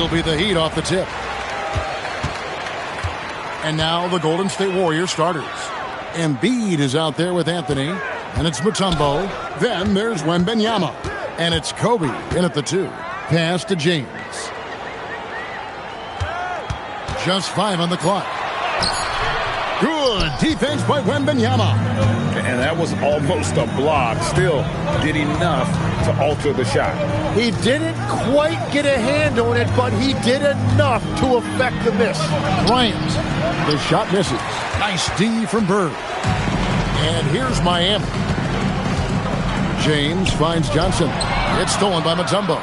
It'll be the Heat off the tip. And now the Golden State Warriors starters. Embiid is out there with Anthony. And it's Mutombo. Then there's Wembanyama. And it's Kobe in at the 2. Pass to James. Just 5 on the clock. Good defense by Wembanyama. And that was almost a block. Still did enough to alter the shot. He didn't quite get a hand on it, but he did enough to affect the miss. Bryant. The shot misses. Nice D from Bird. And here's Miami. James finds Johnson. It's stolen by Mutombo.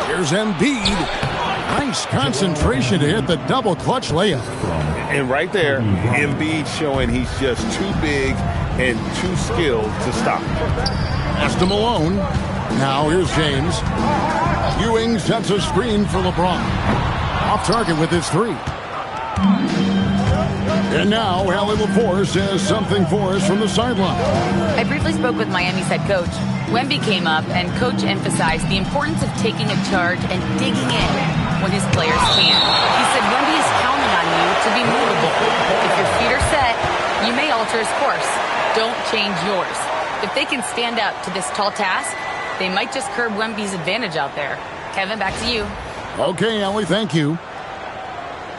Here's Embiid. Nice concentration to hit the double clutch layup. And right there, Embiid showing he's just too big and too skilled to stop. Pass to Malone. Now here's James. Ewing sets a screen for LeBron. Off target with his 3. And now Allie LaForce says something for us from the sideline. I briefly spoke with Miami's head coach. Wemby came up and coach emphasized the importance of taking a charge and digging in when his players can. He said Wemby is counting on you to be movable. If your feet are set, you may alter his course. Don't change yours. If they can stand up to this tall task, they might just curb Wemby's advantage out there. Kevin, back to you. Okay, Allie, thank you.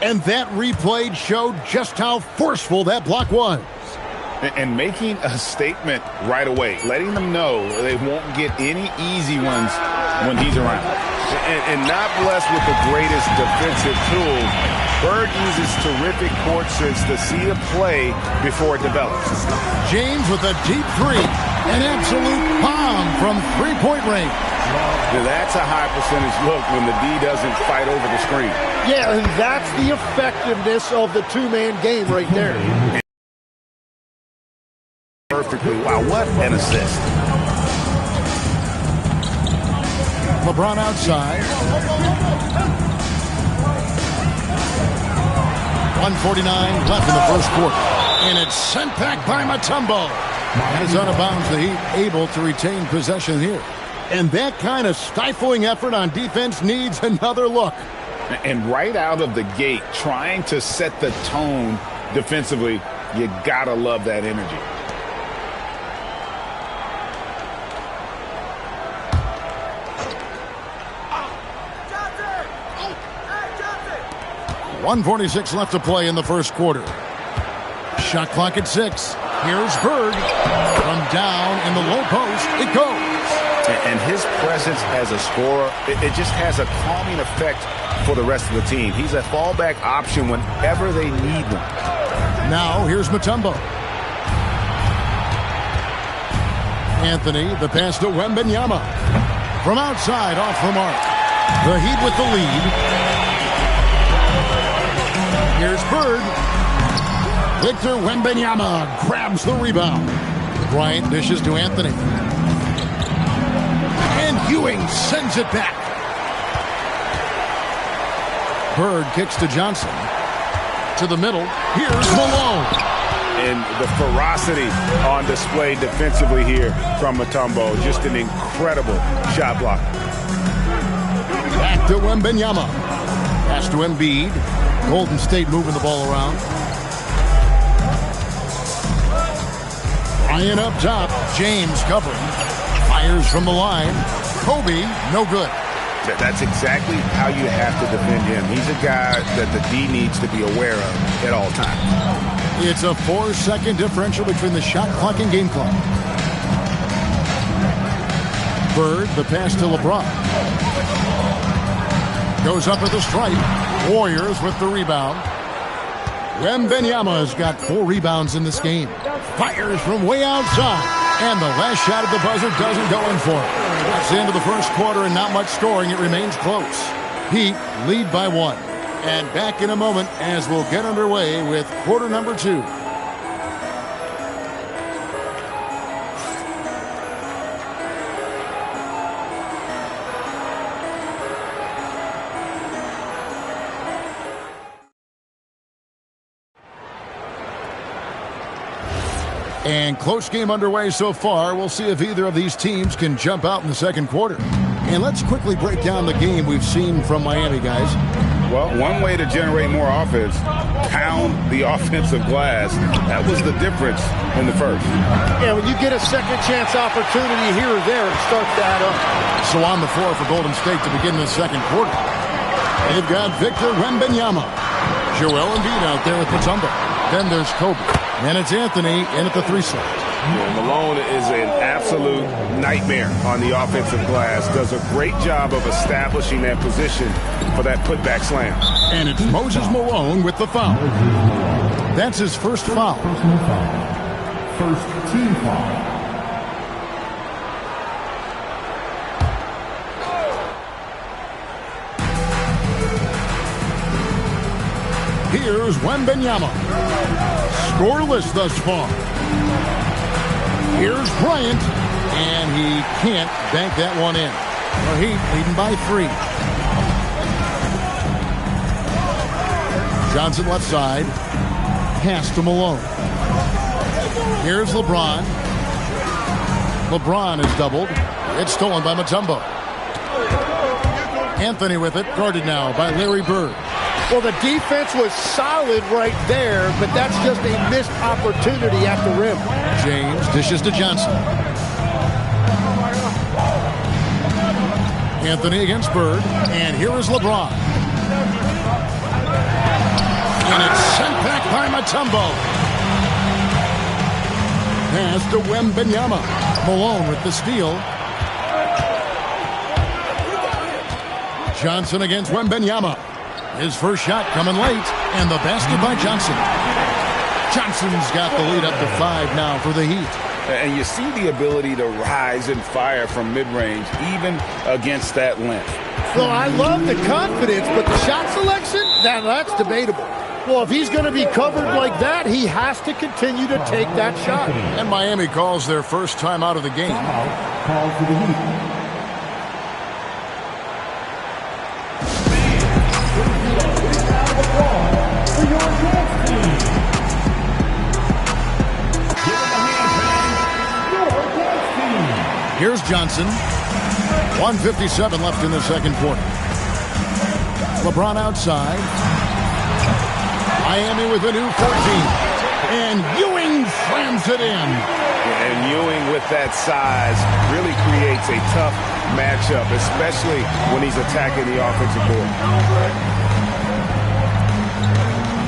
And that replay showed just how forceful that block was. And making a statement right away, letting them know they won't get any easy ones when he's around. And not blessed with the greatest defensive tools, Bird uses terrific court sense to see a play before it develops. James with a deep 3. An absolute bomb from three-point range. Now that's a high percentage look when the D doesn't fight over the screen. Yeah, and that's the effectiveness of the two-man game right there. Perfectly. Wow, what an assist. LeBron outside. 1:49 left in the first quarter. And it's sent back by Mutombo. As out of bounds, the Heat able to retain possession here. And that kind of stifling effort on defense needs another look. And right out of the gate, trying to set the tone defensively, you gotta love that energy. .146 left to play in the first quarter. Shot clock at 6. Here's Bird. From down in the low post, it goes. And his presence as a scorer, it just has a calming effect for the rest of the team. He's a fallback option whenever they need one. Now here's Mutombo. Anthony, the pass to Wembanyama. From outside, off the mark. The Heat with the lead. Here's Bird. Victor Wembanyama grabs the rebound. Bryant dishes to Anthony. And Ewing sends it back. Bird kicks to Johnson. To the middle. Here's Malone. And the ferocity on display defensively here from Mutombo. Just an incredible shot block. Back to Wembanyama. Pass to Embiid. Golden State moving the ball around. Bryant up top. James covering. Fires from the line. Kobe, no good. That's exactly how you have to defend him. He's a guy that the D needs to be aware of at all times. It's a 4-second differential between the shot clock and game clock. Bird, the pass to LeBron. Goes up at the stripe. Warriors with the rebound. Wembanyama has got 4 rebounds in this game. Fires from way outside. And the last shot at the buzzer doesn't go in for it. That's the end of the first quarter and not much scoring. It remains close. Heat lead by 1. And back in a moment as we'll get underway with quarter number 2. And close game underway so far. We'll see if either of these teams can jump out in the second quarter. And let's quickly break down the game we've seen from Miami, guys. Well, one way to generate more offense, pound the offensive glass. That was the difference in the first. Yeah, when you get a second chance opportunity here or there, it starts to add up. So on the floor for Golden State to begin the second quarter. They've got Victor Wembanyama. Joel Embiid out there with Mutombo. Then there's Kobe. And it's Anthony in at the 3 slot. Malone is an absolute nightmare on the offensive glass. Does a great job of establishing that position for that putback slam. And it's Moses Malone with the foul. That's his first foul. First team foul. Here's Wembanyama. Scoreless thus far. Here's Bryant, and he can't bank that one in. The Heat leading by 3. Johnson left side. Pass to Malone. Here's LeBron. LeBron is doubled. It's stolen by Mutombo. Anthony with it, guarded now by Larry Bird. Well, the defense was solid right there, but that's just a missed opportunity at the rim. James dishes to Johnson. Anthony against Bird, and here is LeBron. And it's sent back by Mutombo. Pass to Wembanyama. Malone with the steal. Johnson against Wembanyama. His first shot coming late, and the basket by Johnson. Johnson's got the lead up to 5 now for the Heat. And you see the ability to rise and fire from mid-range, even against that length. Well, I love the confidence, but the shot selection, that's debatable. Well, if he's going to be covered like that, he has to continue to take that shot. And Miami calls their first time out of the game. Call for the Heat. Here's Johnson. 1:57 left in the second quarter. LeBron outside. Miami with a new 14. And Ewing slams it in. And Ewing with that size really creates a tough matchup, especially when he's attacking the offensive board.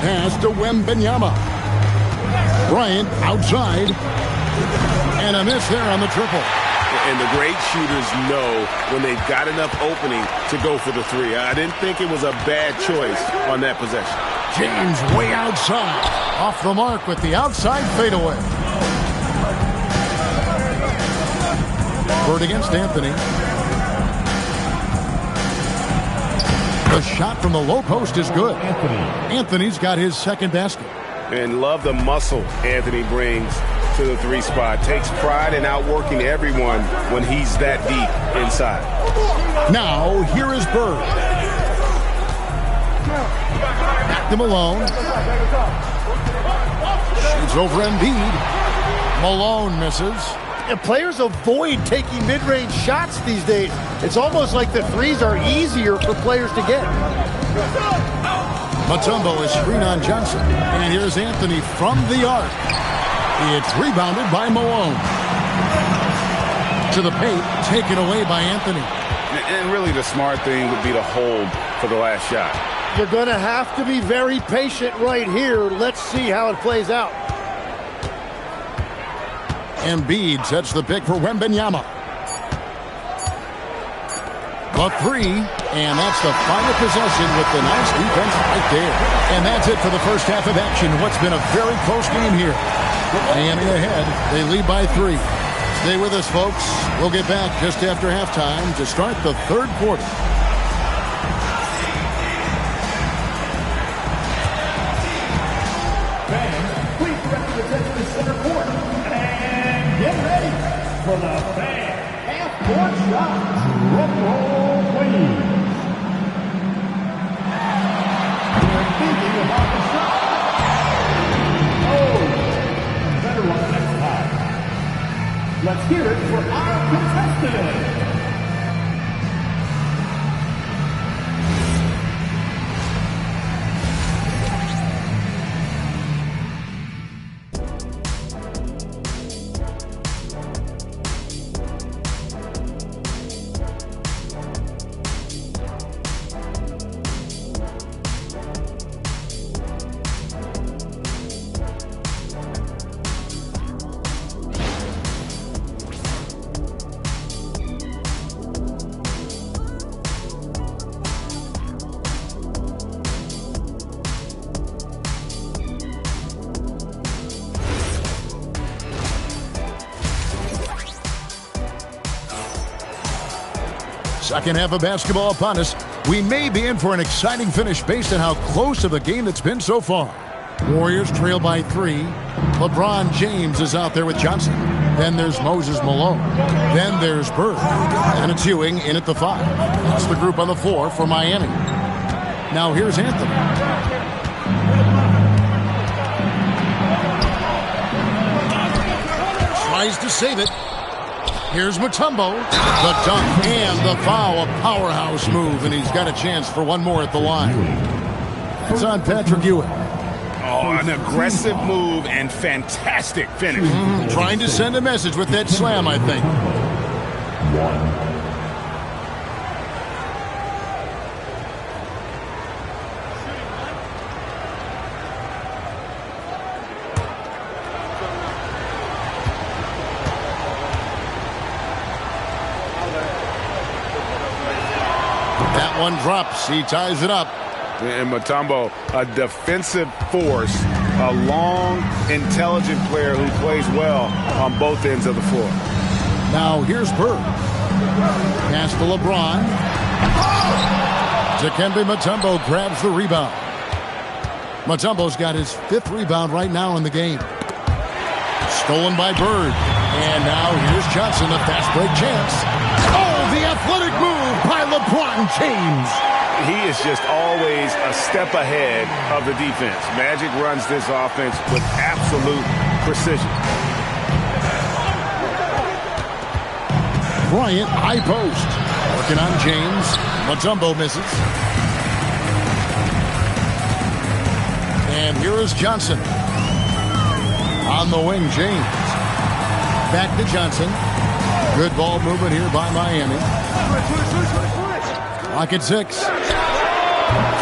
Pass to Wembanyama. Bryant outside. And a miss there on the triple. And the great shooters know when they've got enough opening to go for the 3. I didn't think it was a bad choice on that possession. James way outside. Off the mark with the outside fadeaway. Bird against Anthony. The shot from the low post is good. Anthony's got his second basket. And love the muscle Anthony brings to the 3 spot. Takes pride in outworking everyone when he's that deep inside. Now, here is Bird. Back to Malone. Shoots over Embiid. Malone misses. And players avoid taking mid-range shots these days. It's almost like the 3s are easier for players to get. Mutombo is screen on Johnson. And here's Anthony from the arc. It's rebounded by Malone. To the paint, taken away by Anthony. And really the smart thing would be to hold for the last shot. You're going to have to be very patient right here. Let's see how it plays out. Embiid sets the pick for Wembanyama. The 3, and that's the final possession with the nice defense right there. And that's it for the first half of action. What's been a very close game here. Miami ahead. They lead by 3. Stay with us, folks. We'll get back just after halftime to start the third quarter. Fans, please direct your attention to center court. And get ready for the fan half-court shot. Drum roll, please. We're thinking about the shot. Oh, better luck next time. Let's hear it for our contestant. Second half of basketball upon us. We may be in for an exciting finish based on how close of a game it's been so far. Warriors trail by 3. LeBron James is out there with Johnson. Then there's Moses Malone. Then there's Bird. And it's Ewing in at the 5. That's the group on the floor for Miami. Now here's Anthony. Tries to save it. Here's Mutombo. The dunk and the foul. A powerhouse move, and he's got a chance for one more at the line. It's on Patrick Ewing. Oh, an aggressive move and fantastic finish. Trying to send a message with that slam, I think. That one drops. He ties it up. And Mutombo, a defensive force, a long, intelligent player who plays well on both ends of the floor. Now here's Bird. Pass to LeBron. Dikembe Mutombo grabs the rebound. Mutombo's got his 5th rebound right now in the game. Stolen by Bird. And now here's Johnson, a fast break chance. Oh, the athletic move by LeBron James. He is just always a step ahead of the defense. Magic runs this offense with absolute precision. Bryant, high post. Working on James. Mutombo misses. And here is Johnson. On the wing, James. Back to Johnson. Good ball movement here by Miami. Clock at 6.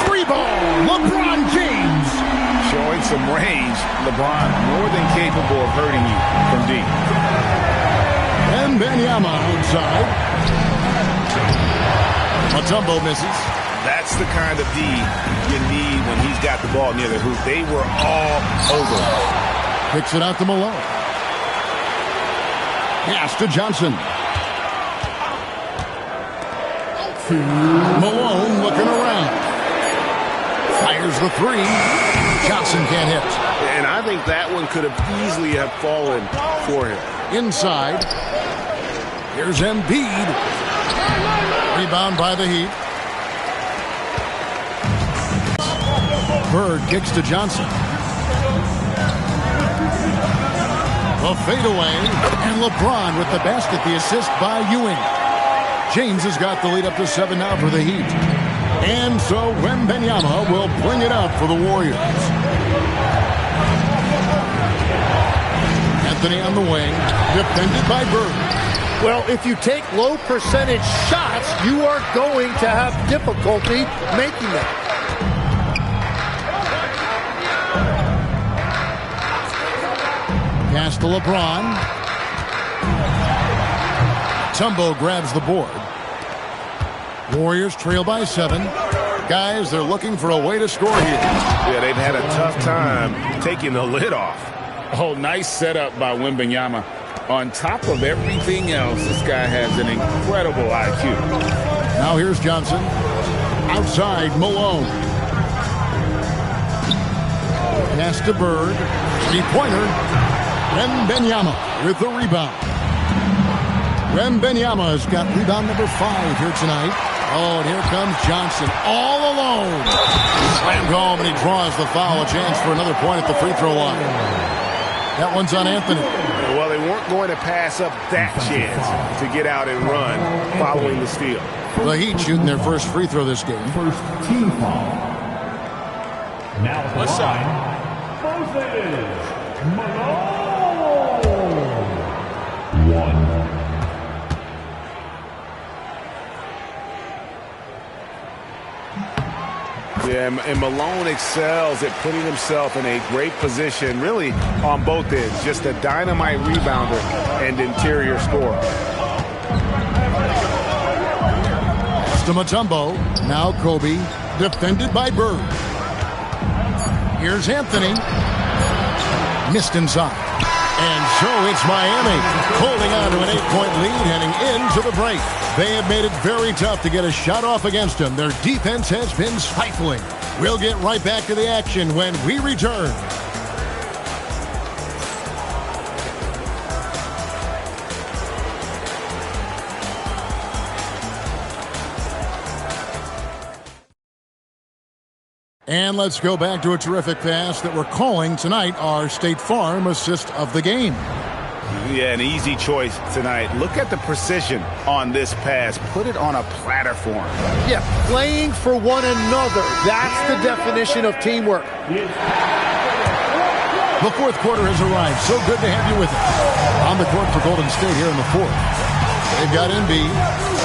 3-ball, LeBron James. Showing some range. LeBron more than capable of hurting you from deep. And Wembanyama outside. Mutombo misses. That's the kind of D you need when he's got the ball near the hoop. They were all over. Kicks it out to Malone. Pass to Johnson. Malone looking around. Fires the 3. Johnson can't hit. And I think that one could have easily have fallen for him. Inside. Here's Embiid. Rebound by the Heat. Bird kicks to Johnson. A fadeaway. And LeBron with the basket. The assist by Ewing. James has got the lead up to 7 now for the Heat. And so Wembanyama will bring it up for the Warriors. Anthony on the wing, defended by Bird. Well, if you take low percentage shots, you are going to have difficulty making them. Pass to LeBron. Tumbo grabs the board. Warriors trail by 7. Guys, they're looking for a way to score here. Yeah, they've had a tough time taking the lid off. Oh, nice setup by Wembanyama. On top of everything else, this guy has an incredible IQ. Now here's Johnson. Outside, Malone. Pass to Bird. 3-pointer. Wembanyama with the rebound. Wembanyama has got rebound number 5 here tonight. Oh, and here comes Johnson all alone. Slammed home, and he draws the foul. A chance for another point at the free throw line. That one's on Anthony. Well, they weren't going to pass up that chance to get out and run following the steal. The Heat shooting their first free throw this game. First team foul. Now the line, Moses Malone. 1. Yeah, and Malone excels at putting himself in a great position, really on both ends. Just a dynamite rebounder and interior scorer. To Mutombo. Now Kobe, defended by Bird. Here's Anthony. Missed inside. And so it's Miami holding on to an 8-point lead heading into the break. They have made it very tough to get a shot off against them. Their defense has been stifling. We'll get right back to the action when we return. And let's go back to a terrific pass that we're calling tonight our State Farm assist of the game. Yeah, an easy choice tonight. Look at the precision on this pass. Put it on a platter for him. Yeah, playing for one another. That's the definition of teamwork. The fourth quarter has arrived. So good to have you with us. On the court for Golden State here in the fourth. They've got Embiid.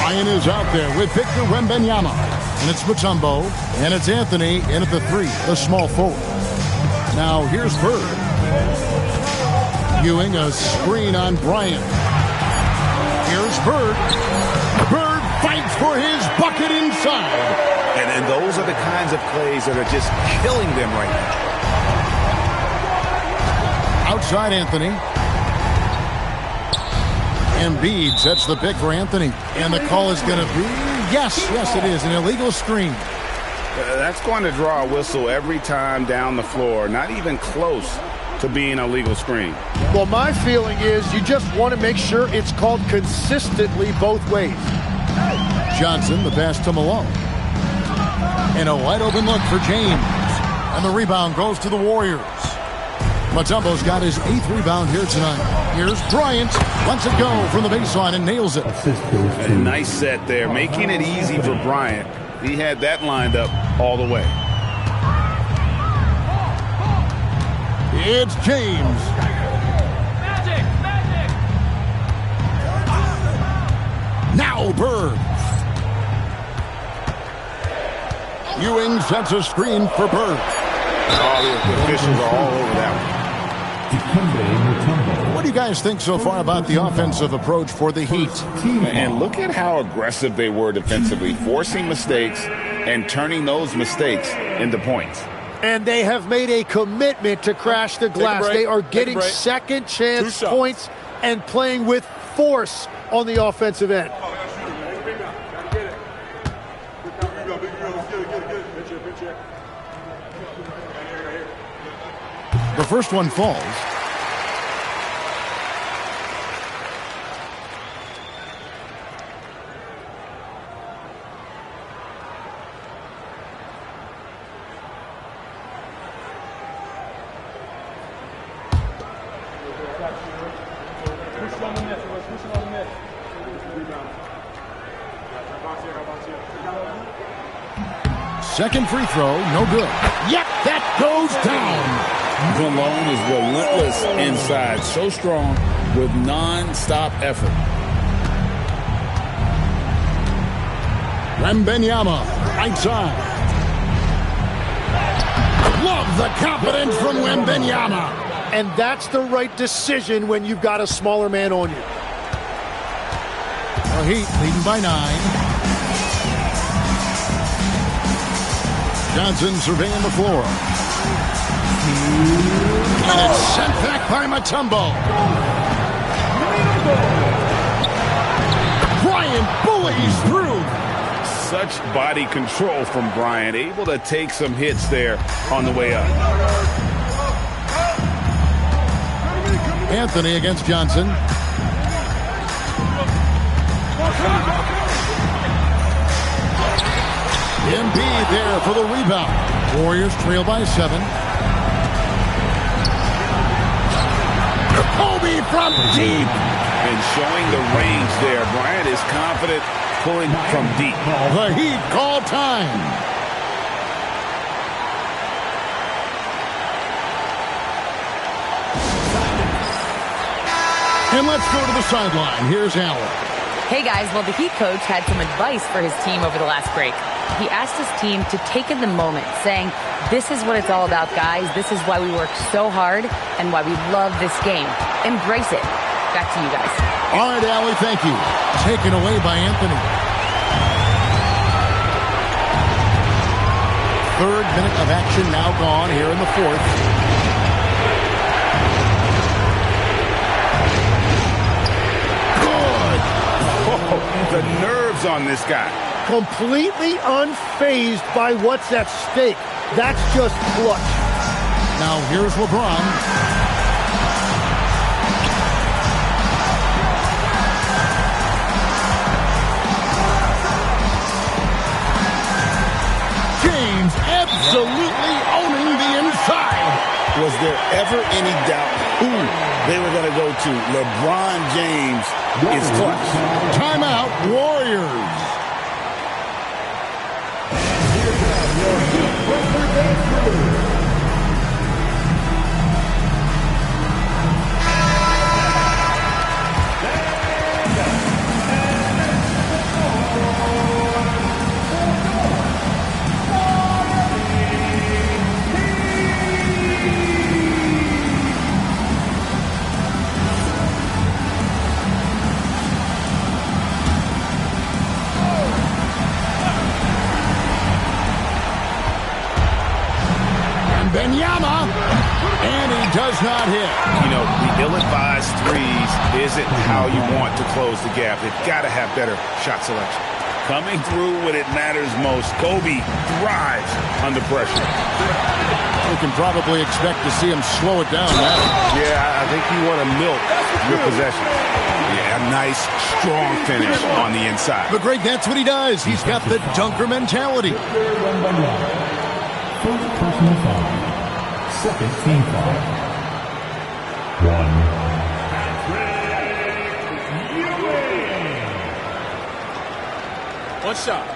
Ryan is out there with Victor Wembanyama. And it's Mutombo, and it's Anthony in at the 3, the small forward. Now here's Bird. Ewing, a screen on Bryant. Here's Bird. Bird fights for his bucket inside. And those are the kinds of plays that are just killing them right now. Outside Anthony. Embiid sets the pick for Anthony. And the call is going to be... Yes, it is. An illegal screen. That's going to draw a whistle every time down the floor. Not even close to being a legal screen. Well, my feeling is you just want to make sure it's called consistently both ways. Johnson, the pass to Malone. And a wide open look for James. And the rebound goes to the Warriors. Mutombo's got his 8th rebound here tonight. Here's Bryant. Lets it go from the baseline and nails it. A nice set there, making it easy for Bryant. He had that lined up all the way. It's James. Now Bird. Ewing sets a screen for Bird. Oh, the officials are all over that one. What do you guys think so far about the offensive approach for the Heat? And look at how aggressive they were defensively, forcing mistakes and turning those mistakes into points. And they have made a commitment to crash the glass. They are getting second chance points and playing with force on the offensive end. The first one falls. Second free throw, no good. Yep, that goes down. Malone is relentless inside, so strong with non-stop effort. Wembanyama, right side. Love the confidence from Wembanyama. And that's the right decision when you've got a smaller man on you. The Heat leading by 9. Johnson surveying the floor. And it's sent back by Mutombo. Bryant bullies through. Such body control from Bryant, able to take some hits there on the way up. Anthony against Johnson. Embiid there for the rebound. Warriors trail by 7. Kobe from deep. And showing the range there. Bryant is confident pulling from deep. The Heat call time. And let's go to the sideline. Here's Allen. Hey guys, well the Heat coach had some advice for his team over the last break. He asked his team to take in the moment, saying, this is what it's all about, guys. This is why we work so hard and why we love this game. Embrace it. Back to you guys. All right, Allie, thank you. Taken away by Anthony. Third minute of action now gone here in the fourth. The nerves on this guy. Completely unfazed by what's at stake. That's just clutch. Now here's LeBron. James absolutely owning the inside. Was there ever any doubt who they were going to go to? LeBron James is clutch. Timeout, Warriors. Benyama, and he does not hit. You know, the ill-advised threes isn't how you want to close the gap. They've got to have better shot selection. Coming through when it matters most. Kobe thrives under pressure. We can probably expect to see him slow it down now. Yeah, I think you want to milk your possession. Yeah, a nice, strong finish on the inside. But Greg, that's what he does. He's got the dunker mentality. First personal foul. Second team foul. 1. One shot.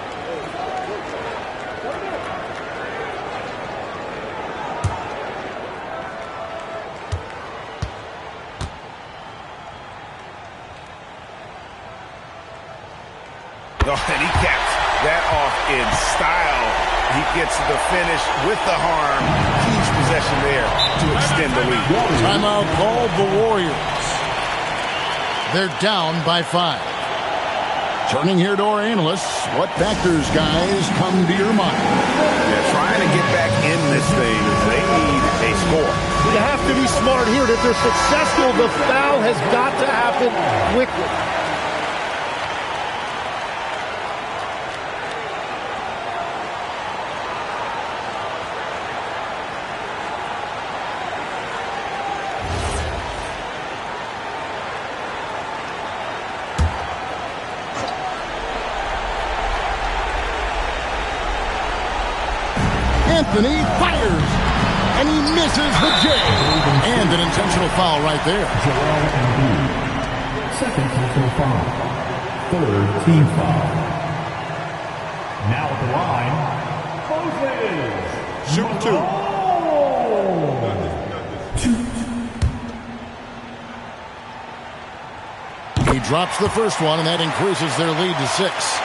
Oh, and he caps that off in style. He gets the finish with the harm. Huge possession there to extend the lead. Timeout called the Warriors. They're down by 5. Turning here to our analysts, what factors, guys, come to your mind? They're trying to get back in this thing. They need a score. You have to be smart here. If they're successful, the foul has got to happen quickly. Anthony fires, and he misses the J. And an intentional foul right there. Joel Embiid. Second personal foul. Third team foul. Now at the line, Moses. Shoot 2. He drops the first one, and that increases their lead to 6.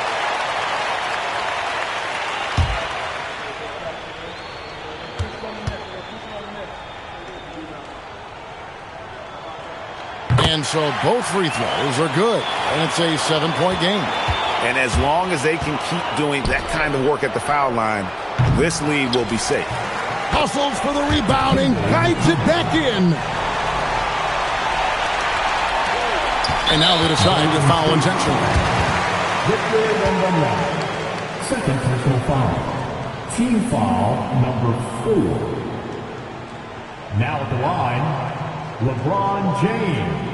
And so both free throws are good, and it's a 7-point game. And as long as they can keep doing that kind of work at the foul line, this lead will be safe. Hustles for the rebounding, guides it back in. And now they decide to foul intentionally. Second personal foul. Team foul number 4. Now at the line, LeBron James.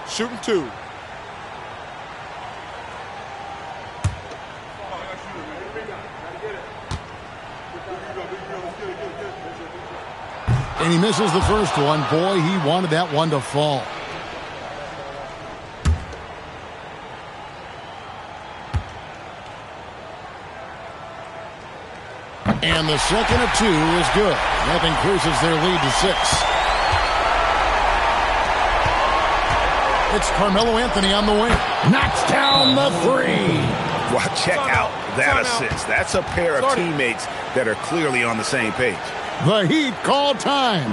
Shooting 2. And he misses the first one. Boy, he wanted that one to fall. And the second of 2 is good. That increases their lead to 6. It's Carmelo Anthony on the wing. Knocks down the 3. Well, check out that assist. That's a pair of teammates that are clearly on the same page. The Heat call time.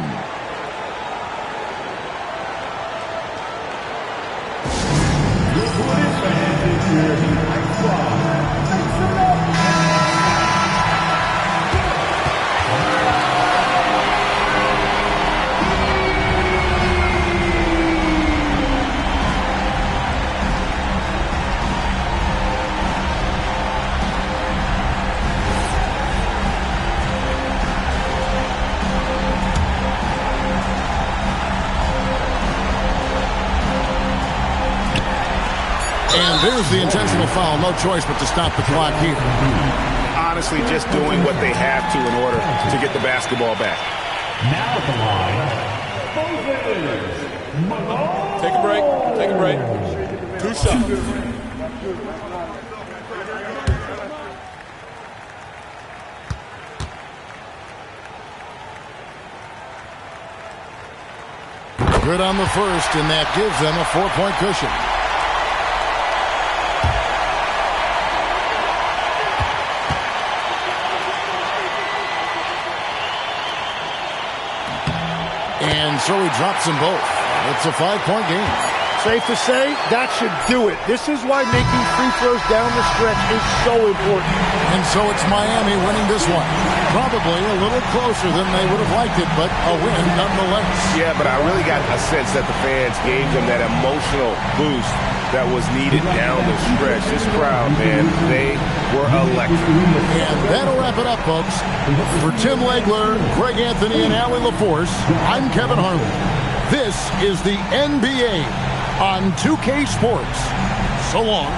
And there's the intentional foul. No choice but to stop the clock here. Honestly, just doing what they have to in order to get the basketball back. Now at the line, Take a break. Take a break. 2 shots. Good on the first, and that gives them a 4-point cushion. And so he drops them both. It's a 5-point game. Safe to say, that should do it. This is why making free throws down the stretch is so important. And so it's Miami winning this one. Probably a little closer than they would have liked it, but a win nonetheless. Yeah, but I really got a sense that the fans gave them that emotional boost that was needed down the stretch. This crowd, man, they were electric. And that'll wrap it up, folks. For Tim Legler, Greg Anthony, and Allie LaForce, I'm Kevin Harlan. This is the NBA on 2K Sports. So long.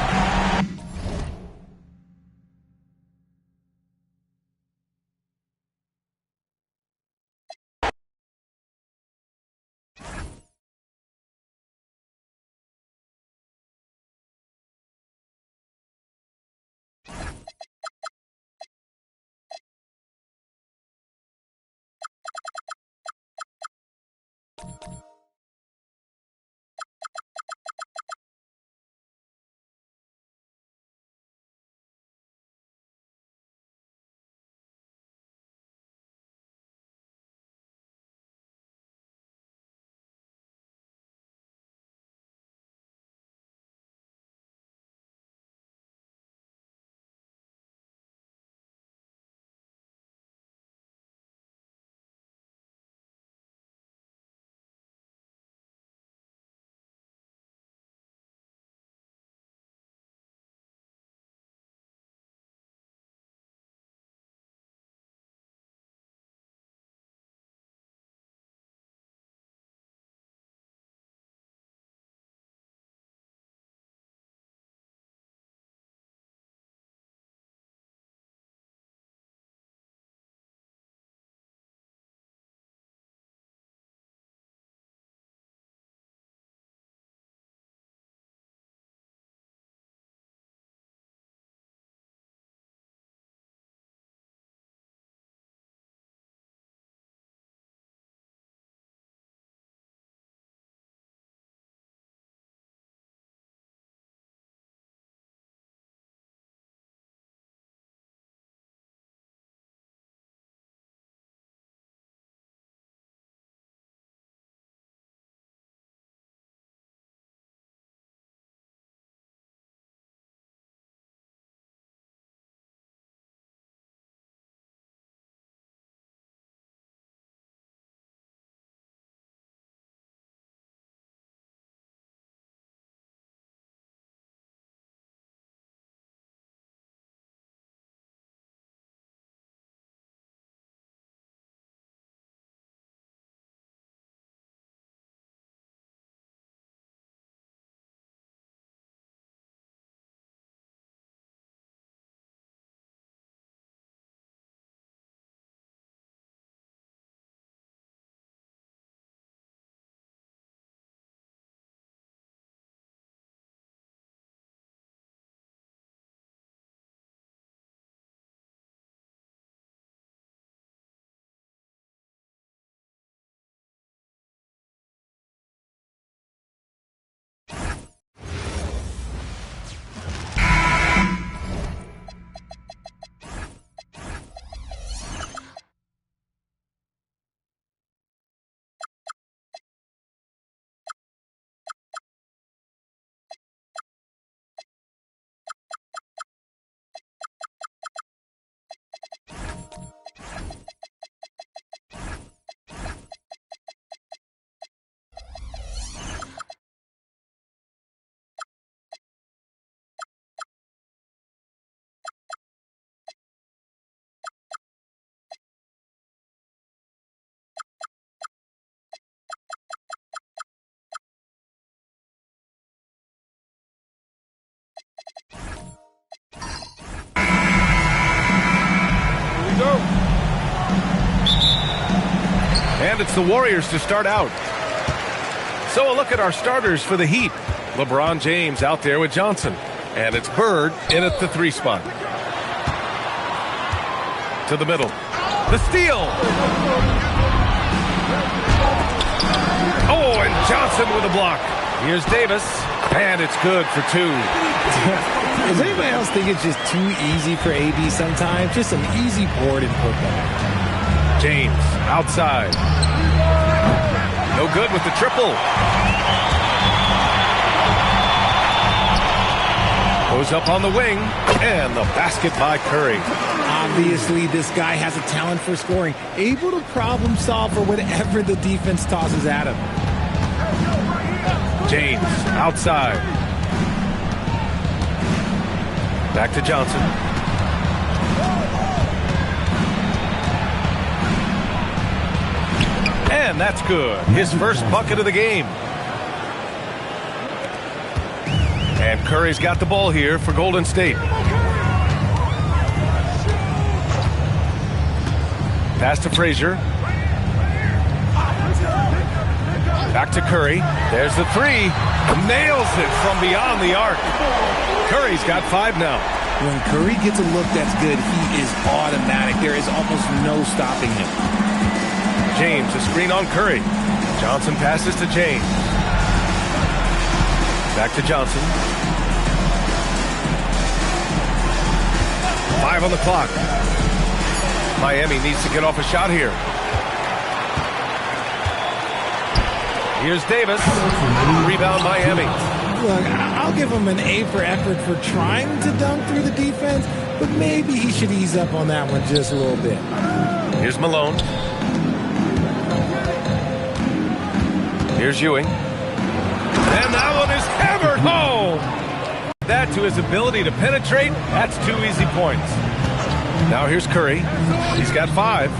And it's the Warriors to start out. So a look at our starters for the Heat. LeBron James out there with Johnson. And it's Bird in at the 3 spot. To the middle. The steal. Oh, and Johnson with a block. Here's Davis. And it's good for 2. Does anybody else think it's just too easy for AD sometimes? Just an easy board in football. James outside. No good with the triple. Goes up on the wing. And the basket by Curry. Obviously, this guy has a talent for scoring. Able to problem solve for whatever the defense tosses at him. James outside. Back to Johnson. And that's good. His first bucket of the game. And Curry's got the ball here for Golden State. Pass to Frazier. Back to Curry. There's the 3. Nails it from beyond the arc. Curry's got 5 now. When Curry gets a look that's good, he is automatic. There is almost no stopping him. James, a screen on Curry. Johnson passes to James. Back to Johnson. 5 on the clock. Miami needs to get off a shot here. Here's Davis. Rebound Miami. Look, I'll give him an A for effort for trying to dunk through the defense, but maybe he should ease up on that one just a little bit. Here's Malone. Here's Ewing. And that one is hammered home. That to his ability to penetrate, that's 2 easy points. Now here's Curry. He's got 5.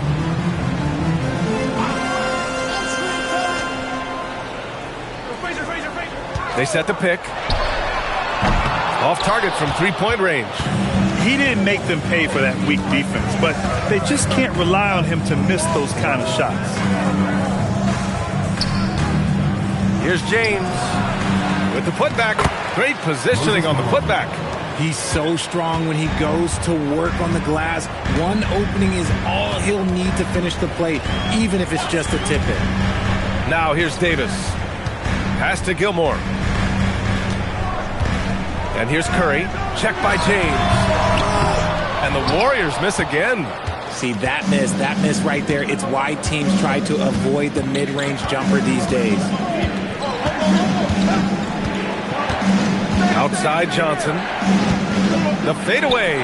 They set the pick. Off target from 3-point range. He didn't make them pay for that weak defense, but they just can't rely on him to miss those kind of shots. Here's James with the putback. Great positioning on the putback. He's so strong when he goes to work on the glass. One opening is all he'll need to finish the play, even if it's just a tip-in. Now here's Davis. Pass to Gilmore. And here's Curry. Check by James. And the Warriors miss again. See, that miss right there. It's why teams try to avoid the mid-range jumper these days. Outside Johnson. The fadeaway.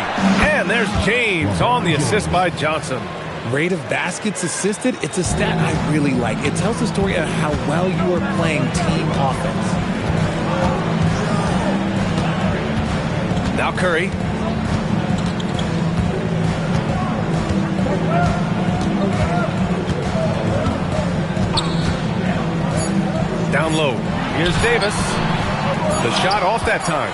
And there's James on the assist by Johnson. Rate of baskets assisted, it's a stat I really like. It tells the story of how well you are playing team offense. Now Curry. Down low. Here's Davis. The shot off that time.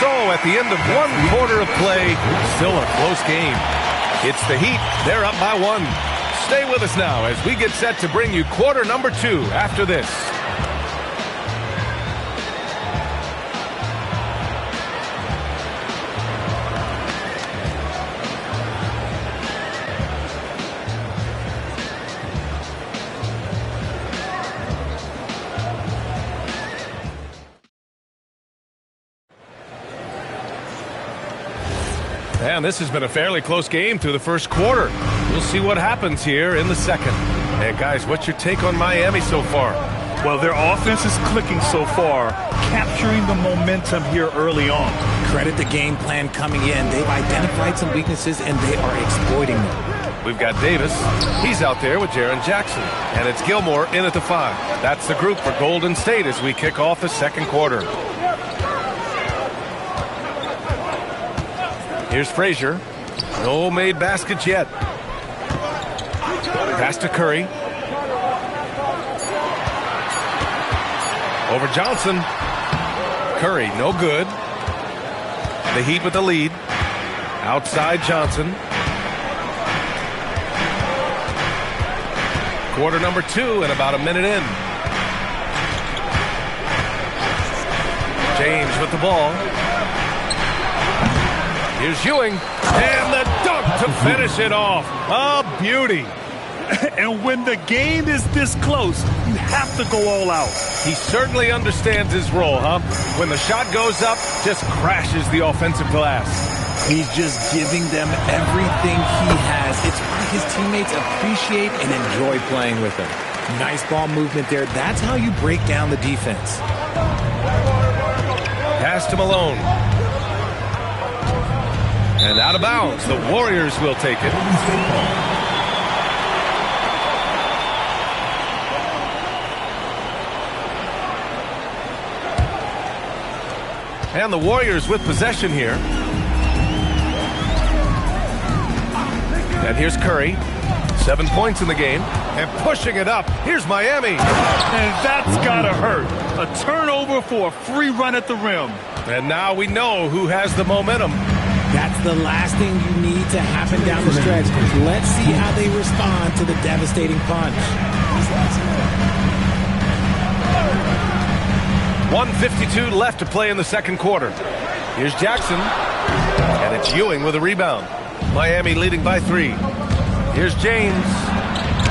So at the end of 1 quarter of play, still a close game. It's the Heat. They're up by 1. Stay with us now as we get set to bring you quarter number 2 after this. And this has been a fairly close game through the first quarter. We'll see what happens here in the second. And guys, what's your take on Miami so far? Well, their offense is clicking so far, capturing the momentum here early on. Credit the game plan coming in. They've identified some weaknesses, and they are exploiting them. We've got Davis. He's out there with Jaren Jackson. And it's Gilmore in at the 5. That's the group for Golden State as we kick off the second quarter. Here's Frazier. No made baskets yet. Pass to Curry. Over Johnson. Curry, no good. The Heat with the lead. Outside Johnson. Quarter number 2 and about a minute in. James with the ball. Here's Ewing. And the dunk to finish it off. A beauty. And when the game is this close, you have to go all out. He certainly understands his role, huh? When the shot goes up, just crashes the offensive glass. He's just giving them everything he has. It's why his teammates appreciate and enjoy playing with him. Nice ball movement there. That's how you break down the defense. Pass to Malone. And out of bounds. The Warriors will take it. And the Warriors with possession here. And here's Curry. 7 points in the game. And pushing it up. Here's Miami. And that's gotta hurt. A turnover for a free run at the rim. And now we know who has the momentum. That's the last thing you need to happen down the stretch. Let's see how they respond to the devastating punch. 1:52 left to play in the second quarter. Here's Jackson. And it's Ewing with a rebound. Miami leading by 3. Here's James.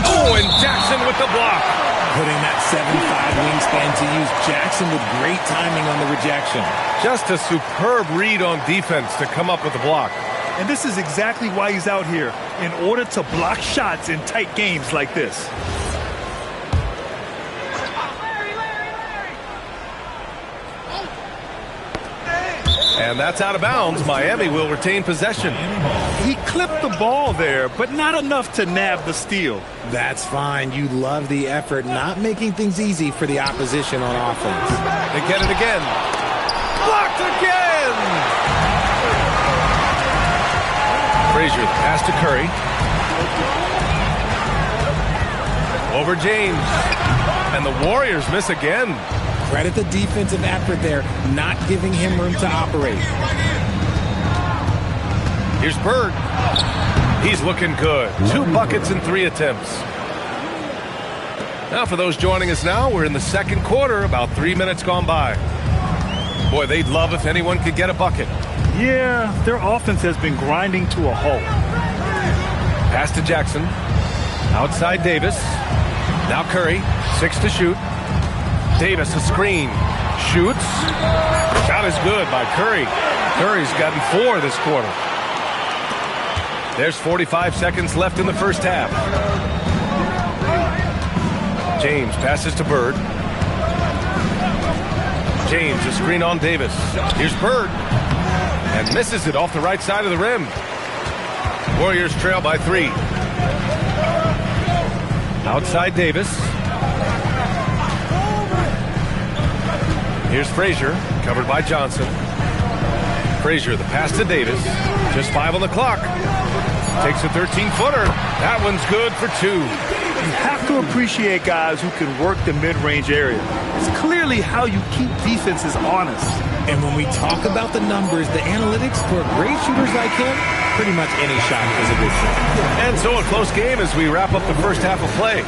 Oh, and Jackson with the block. Putting that 7'5" wingspan to use. Jackson with great timing on the rejection. Just a superb read on defense to come up with the block. And this is exactly why he's out here, in order to block shots in tight games like this. And that's out of bounds. Miami will retain possession. He clipped the ball there, but not enough to nab the steal. That's fine. You love the effort, not making things easy for the opposition on offense. They get it again. Blocked again! Frazier, the pass to Curry. Over James. And the Warriors miss again. Credit the defensive effort there, not giving him room to operate. Here's Bird. He's looking good. 2 buckets in 3 attempts. Now for those joining us now, we're in the second quarter, about 3 minutes gone by. Boy, they'd love if anyone could get a bucket. Yeah, their offense has been grinding to a halt. Pass to Jackson. Outside Davis. Now Curry. 6 to shoot. Davis a screen. Shoots. Shot is good by Curry. Curry's gotten 4 this quarter. There's 45 seconds left in the first half. James passes to Bird. James a screen on Davis. Here's Bird. And misses it off the right side of the rim. Warriors trail by 3. Outside Davis. Here's Frazier, covered by Johnson. Frazier, the pass to Davis. Just 5 on the clock. Takes a 13-footer. That one's good for 2. You have to appreciate guys who can work the mid-range area. It's clearly how you keep defenses honest. And when we talk about the numbers, the analytics for great shooters like him, pretty much any shot is a good shot. And so a close game as we wrap up the first half of play.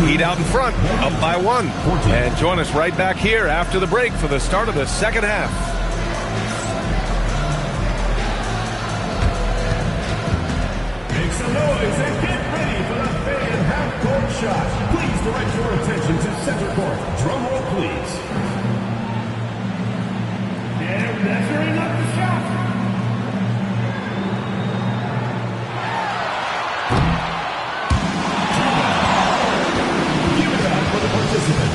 Heat out in front, up by 1. And join us right back here after the break for the start of the second half. Make some noise and get ready for the fan half-court shot. Please direct your attention to center court. Drum roll, please. And measuring up the shot. Give it up for the participant.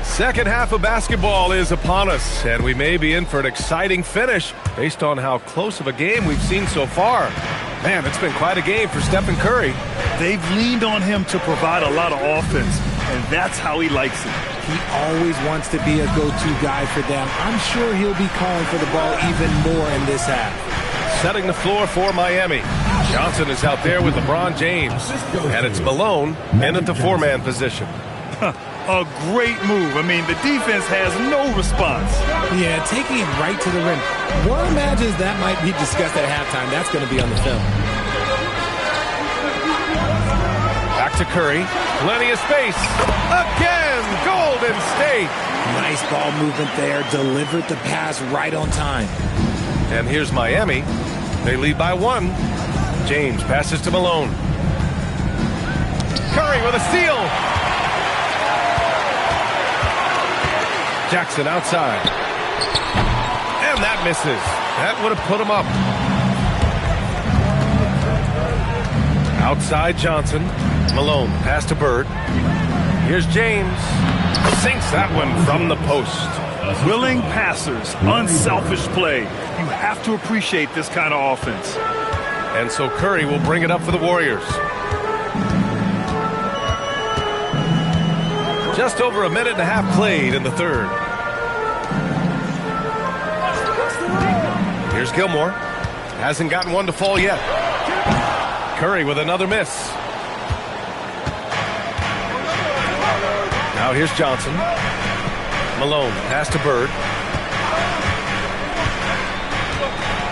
Second half of basketball is upon us, and we may be in for an exciting finish based on how close of a game we've seen so far. Man, it's been quite a game for Stephen Curry. They've leaned on him to provide a lot of offense, and that's how he likes it. He always wants to be a go-to guy for them. I'm sure he'll be calling for the ball even more in this half. Setting the floor for Miami. Johnson is out there with LeBron James. And it's Malone in at the four-man position. A great move. I mean, the defense has no response. Yeah, taking it right to the rim. One imagines that might be discussed at halftime. That's going to be on the film. Back to Curry. Plenty of space. Again, Golden State. Nice ball movement there. Delivered the pass right on time. And here's Miami. They lead by 1. James passes to Malone. Curry with a steal. Jackson outside. And that misses. That would have put him up. Outside Johnson. Malone, pass to Bird. Here's James. Sinks that one from the post. Willing passers, unselfish play. You have to appreciate this kind of offense. And so Curry will bring it up for the Warriors. Just over a minute and a half played in the third. Here's Gilmore. Hasn't gotten one to fall yet. Curry with another miss. Now here's Johnson. Malone, pass to Bird.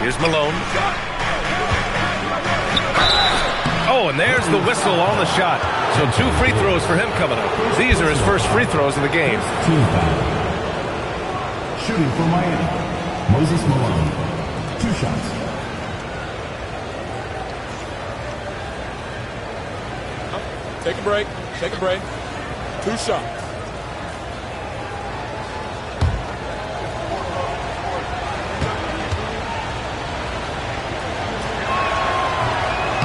Here's Malone. Oh, and there's the whistle on the shot. So 2 free throws for him coming up. These are his first free throws of the game. Team foul. Shooting for Miami, Moses Malone. 2 shots. Take a break. Take a break. 2 shots.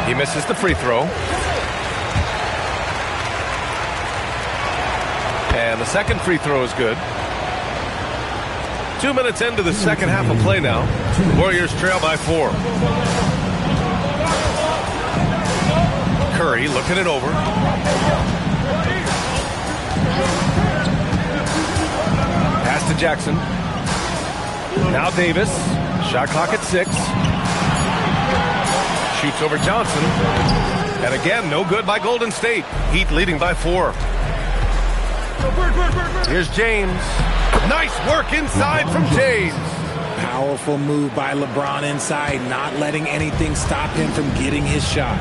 He misses the free throw. And the second free throw is good. 2 minutes into the second half of play now. Warriors trail by 4. Curry looking it over. Pass to Jackson. Now Davis. Shot clock at 6. Shoots over Johnson. And again, no good by Golden State. Heat leading by 4. Here's James. Nice work inside from James. Powerful move by LeBron inside, not letting anything stop him from getting his shot.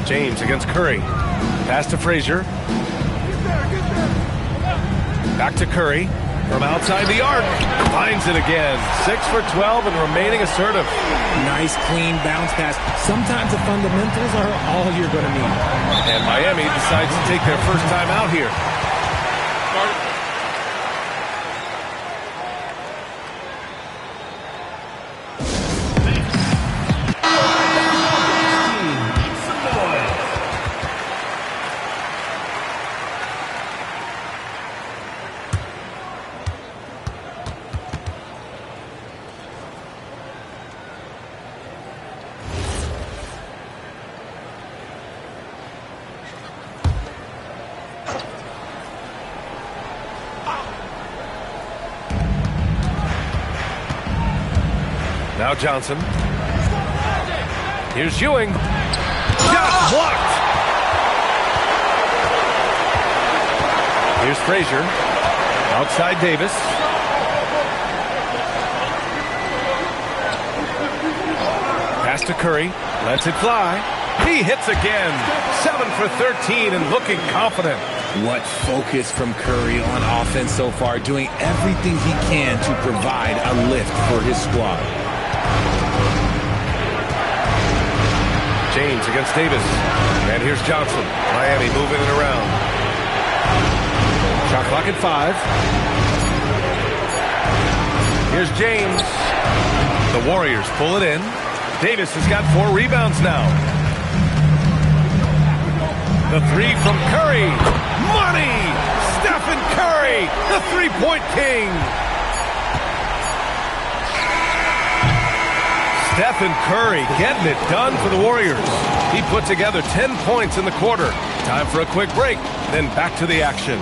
James against Curry. Pass to Frazier. Back to Curry. From outside the arc. Finds it again. 6 for 12 and remaining assertive. Nice clean bounce pass. Sometimes the fundamentals are all you're going to need. And Miami decides to take their first time out here. Now Johnson. Here's Ewing. Shot blocked. Here's Frazier. Outside Davis. Pass to Curry. Lets it fly. He hits again. 7 for 13 and looking confident. What focus from Curry on offense so far, doing everything he can to provide a lift for his squad. James against Davis. And here's Johnson. Miami moving it around. Shot clock at 5. Here's James. The Warriors pull it in. Davis has got 4 rebounds now. The 3 from Curry. Money! Stephen Curry, the three-point king. Stephen Curry getting it done for the Warriors. He put together 10 points in the quarter. Time for a quick break, then back to the action.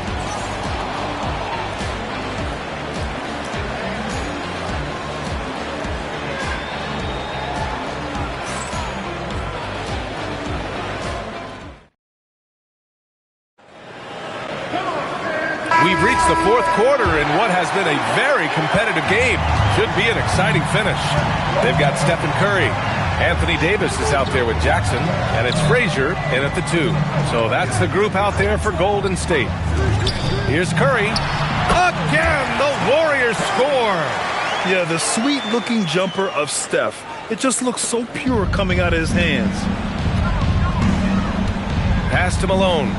We've reached the fourth quarter in what has been a very competitive game. Should be an exciting finish. They've got Stephen Curry. Anthony Davis is out there with Jackson, and it's Frazier in at the 2. So that's the group out there for Golden State. Here's Curry. Again, the Warriors score. Yeah, the sweet-looking jumper of Steph. It just looks so pure coming out of his hands. Pass to Malone.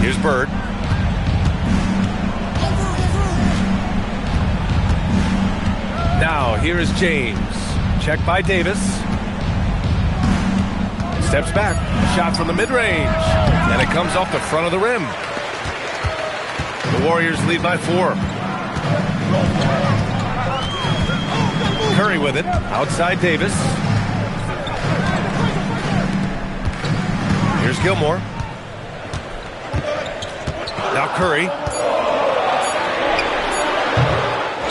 Here's Bird. Now, here is James. Check by Davis. Steps back. Shot from the mid-range. And it comes off the front of the rim. The Warriors lead by 4. Curry with it. Outside Davis. Here's Gilmore. Now Curry.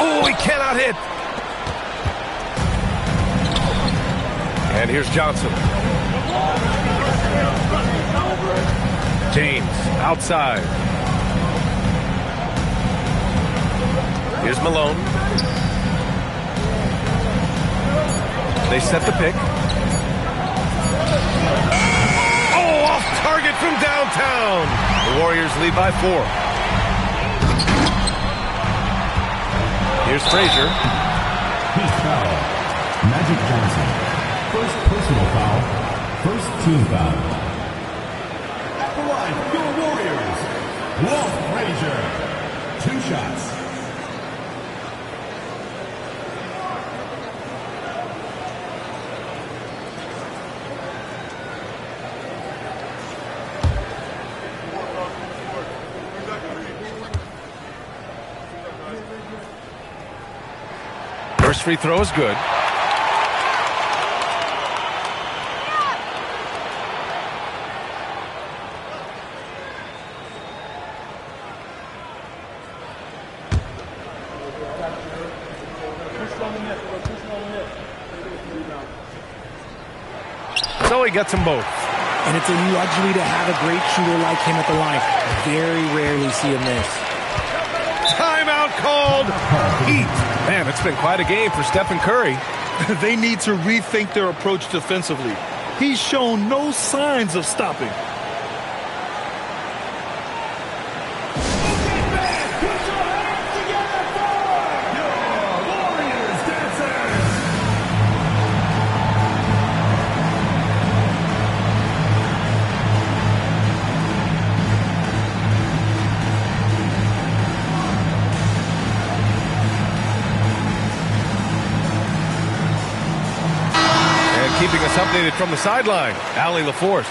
Oh, he cannot hit. And here's Johnson. James outside. Here's Malone. They set the pick. Oh, off target from downtown. The Warriors lead by 4. Here's Frazier. He's foul. Magic Johnson. First personal foul. First team foul. At the line, your Warriors. Walt Frazier. 2 shots. First free throw is good. So he gets them both. And it's a luxury to have a great shooter like him at the line. Very rarely see him miss. Timeout called. Heat. Man, it's been quite a game for Stephen Curry. They need to rethink their approach defensively. He's shown no signs of stopping. Keeping us updated from the sideline, Allie LaForce.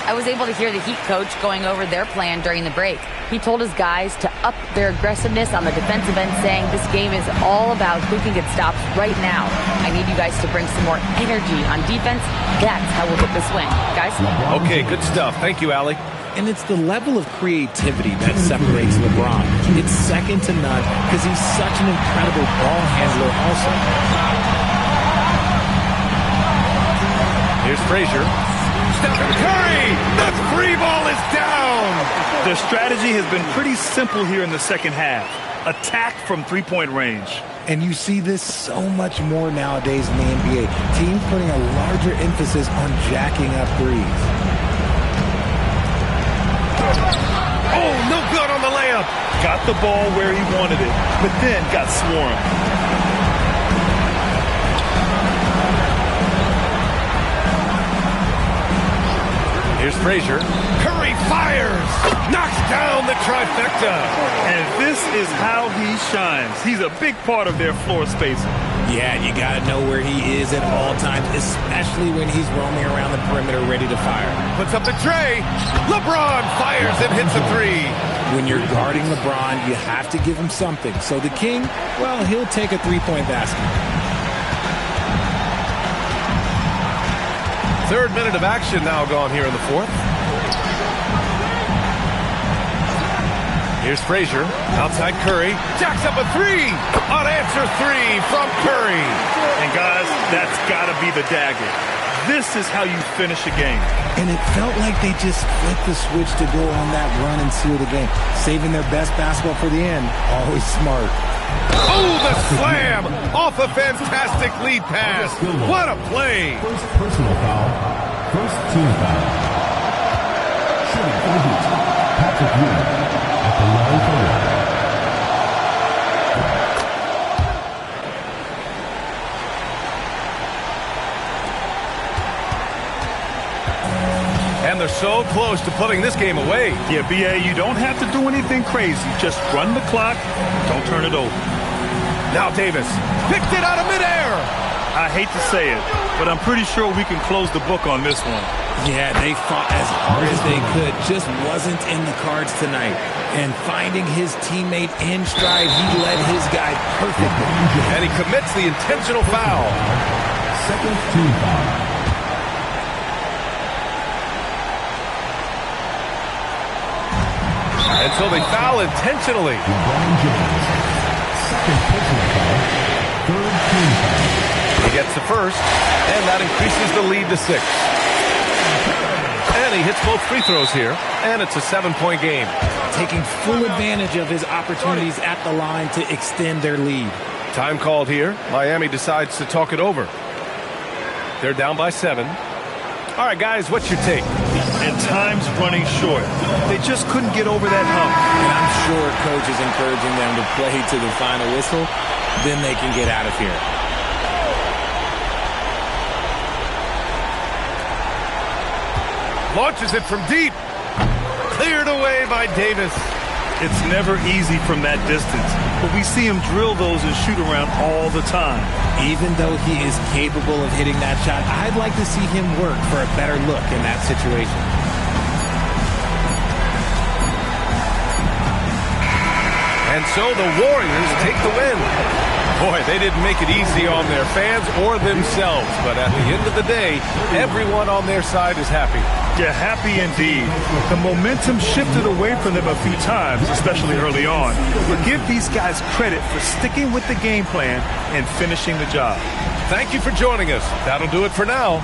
I was able to hear the Heat coach going over their plan during the break. He told his guys to up their aggressiveness on the defensive end, saying this game is all about who can get stops right now. I need you guys to bring some more energy on defense. That's how we'll get this win. Guys? Okay, good stuff. Thank you, Allie. And it's the level of creativity that separates LeBron. It's second to none because he's such an incredible ball handler also. Here's Frazier. Stephen Curry! The 3 ball is down! Their strategy has been pretty simple here in the second half. Attack from 3-point range. And you see this so much more nowadays in the NBA. Teams putting a larger emphasis on jacking up threes. Oh, no good on the layup. Got the ball where he wanted it, but then got swarmed. Here's Frazier. Curry fires! Knocks down the trifecta! And this is how he shines. He's a big part of their floor spacing. Yeah, you got to know where he is at all times, especially when he's roaming around the perimeter ready to fire. Puts up the tray. LeBron fires and hits a 3. When you're guarding LeBron, you have to give him something. So the King, well, he'll take a 3-point basket. Third minute of action now gone here in the fourth. Here's Frazier, outside Curry, jacks up a three, unanswered three from Curry. And guys, that's got to be the dagger. This is how you finish a game. And it felt like they just flipped the switch to go on that run and seal the game. Saving their best basketball for the end, always smart. Oh, the slam off a fantastic lead pass. What a play. First personal foul. First team foul. Shooting for the Heat, Patrick Ewing at the line for one. And they're so close to putting this game away. Yeah, B.A., you don't have to do anything crazy. Just run the clock. Don't turn it over. Now Davis picked it out of midair. I hate to say it, but I'm pretty sure we can close the book on this one. Yeah, they fought as hard as they could. Just wasn't in the cards tonight. And finding his teammate in stride, he led his guy perfectly. And he commits the intentional foul. Second team foul. And so they foul intentionally. LeBron James. Second personal foul. Third team foul. He gets the first, and that increases the lead to 6. And he hits both free throws here, and it's a 7-point game. Taking full advantage of his opportunities at the line to extend their lead. Time called here. Miami decides to talk it over. They're down by 7. All right, guys, what's your take? And time's running short. They just couldn't get over that hump. And I'm sure coach is encouraging them to play to the final whistle. Then they can get out of here. Launches it from deep. Cleared away by Davis. It's never easy from that distance, but we see him drill those and shoot around all the time. Even though he is capable of hitting that shot, I'd like to see him work for a better look in that situation. And so the Warriors take the win. Boy, they didn't make it easy on their fans or themselves, but at the end of the day, everyone on their side is happy. Yeah, happy indeed. The momentum shifted away from them a few times, especially early on. But give these guys credit for sticking with the game plan and finishing the job. Thank you for joining us. That'll do it for now.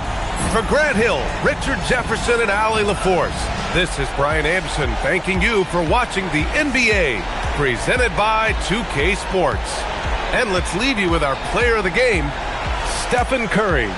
For Grant Hill, Richard Jefferson, and Allie LaForce, this is Brian Anderson thanking you for watching the NBA, presented by 2K Sports. And let's leave you with our player of the game, Stephen Curry.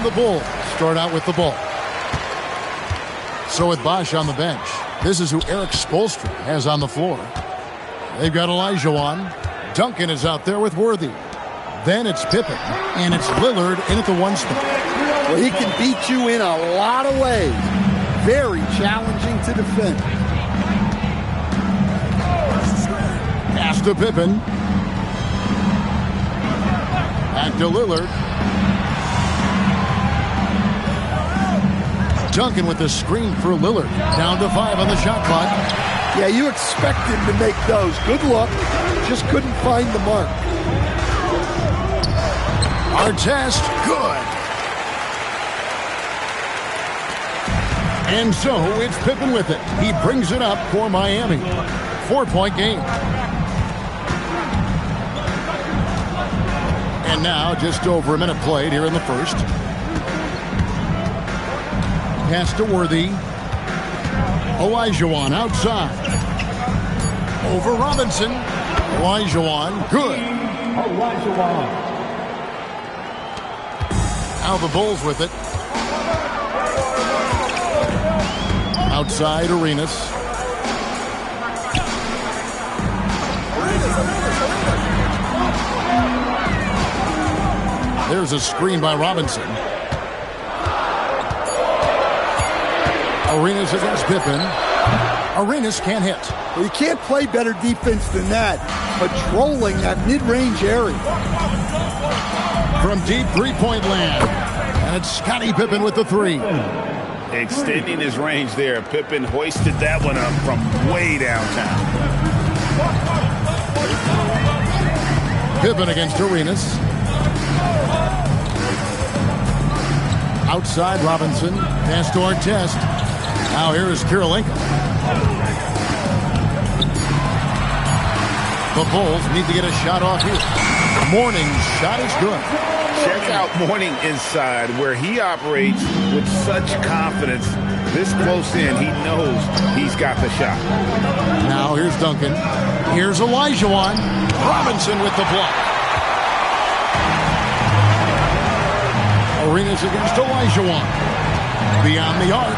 And the Bulls start out with the ball. So with Bosch on the bench, this is who Eric Spoelstra has on the floor. They've got Olajuwon. Duncan is out there with Worthy. Then it's Pippen, and it's Lillard in at the 1 spot. Well, he can beat you in a lot of ways. Very challenging to defend. Pass to Pippen. Back to Lillard. Duncan with the screen for Lillard. Down to 5 on the shot clock. Yeah, you expect him to make those. Good luck. Just couldn't find the mark. Artest, good. And so it's Pippen with it. He brings it up for Miami. 4-point game. And now just over a minute played here in the first. Pass to Worthy. Olajuwon outside. Over Robinson. Olajuwon, good. Now the Bulls with it. Outside Arenas. There's a screen by Robinson. Arenas against Pippen. Arenas can't hit. Well, you can't play better defense than that. Patrolling that mid-range area. From deep three-point land. And it's Scottie Pippen with the 3. Extending his range there. Pippen hoisted that one up from way downtown. Pippen against Arenas. Outside Robinson. Pass to Artest. Now here is Kirilenko. The Bulls need to get a shot off here. Morning's shot is good. Check out Morning inside, where he operates with such confidence. This close in, he knows he's got the shot. Now here's Duncan. Here's Olajuwon. Robinson with the block. Arenas against Olajuwon. Beyond the arc.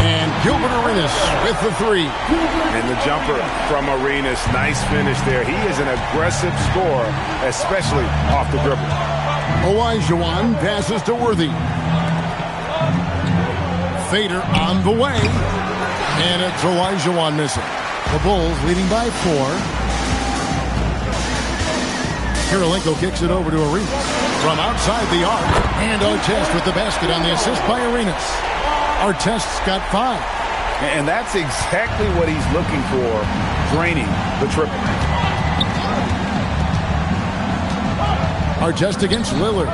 And Gilbert Arenas with the 3. And the jumper from Arenas. Nice finish there. He is an aggressive scorer, especially off the dribble. Olajuwon passes to Worthy. Fader on the way. And it's Olajuwon missing. The Bulls leading by 4. Kirilenko kicks it over to Arenas. From outside the arc. And Artest with the basket on the assist by Arenas. Artest's got 5. And that's exactly what he's looking for, draining the triple. Artest against Lillard.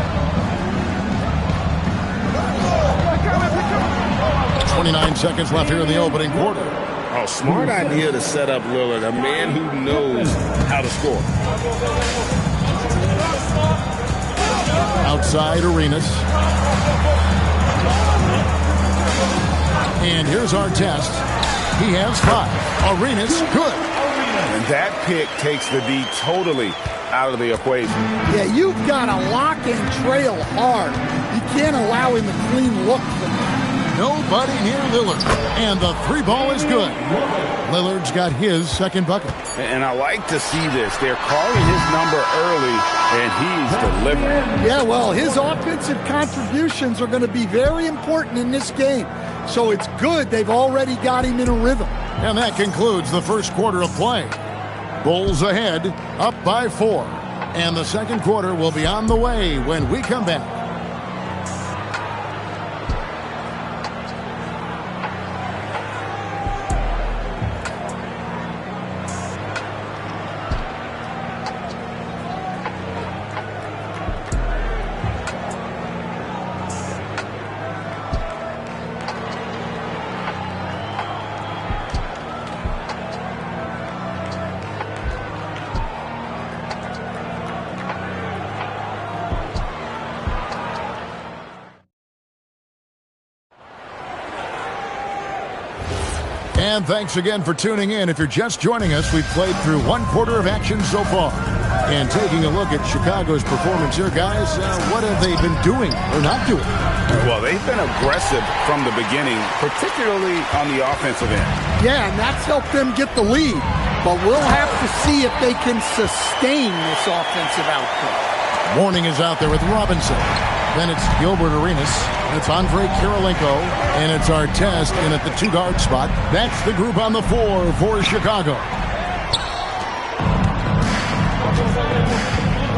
29 seconds left here in the opening quarter. Oh, smart idea to set up Lillard, a man who knows how to score. Outside Arenas. And here's Artest. He has 5. Arenas, good. And that pick takes the D totally out of the equation. Yeah, you've got to lock and trail hard. You can't allow him a clean look from him. Nobody near Lillard. And the 3 ball is good. Lillard's got his second bucket. And I like to see this. They're calling his number early, and he's delivering. Yeah, well, his offensive contributions are going to be very important in this game. So it's good they've already got him in a rhythm. And that concludes the first quarter of play. Bulls ahead, up by 4. And the second quarter will be on the way when we come back. And thanks again for tuning in. If you're just joining us, we've played through 1 quarter of action so far. And taking a look at Chicago's performance here, guys, what have they been doing or not doing? Well, they've been aggressive from the beginning, particularly on the offensive end. Yeah, and that's helped them get the lead. But we'll have to see if they can sustain this offensive output. Warning is out there with Robinson. Then it's Gilbert Arenas. It's Andrei Kirilenko. And it's Artest in at the 2-guard spot. That's the group on the floor for Chicago.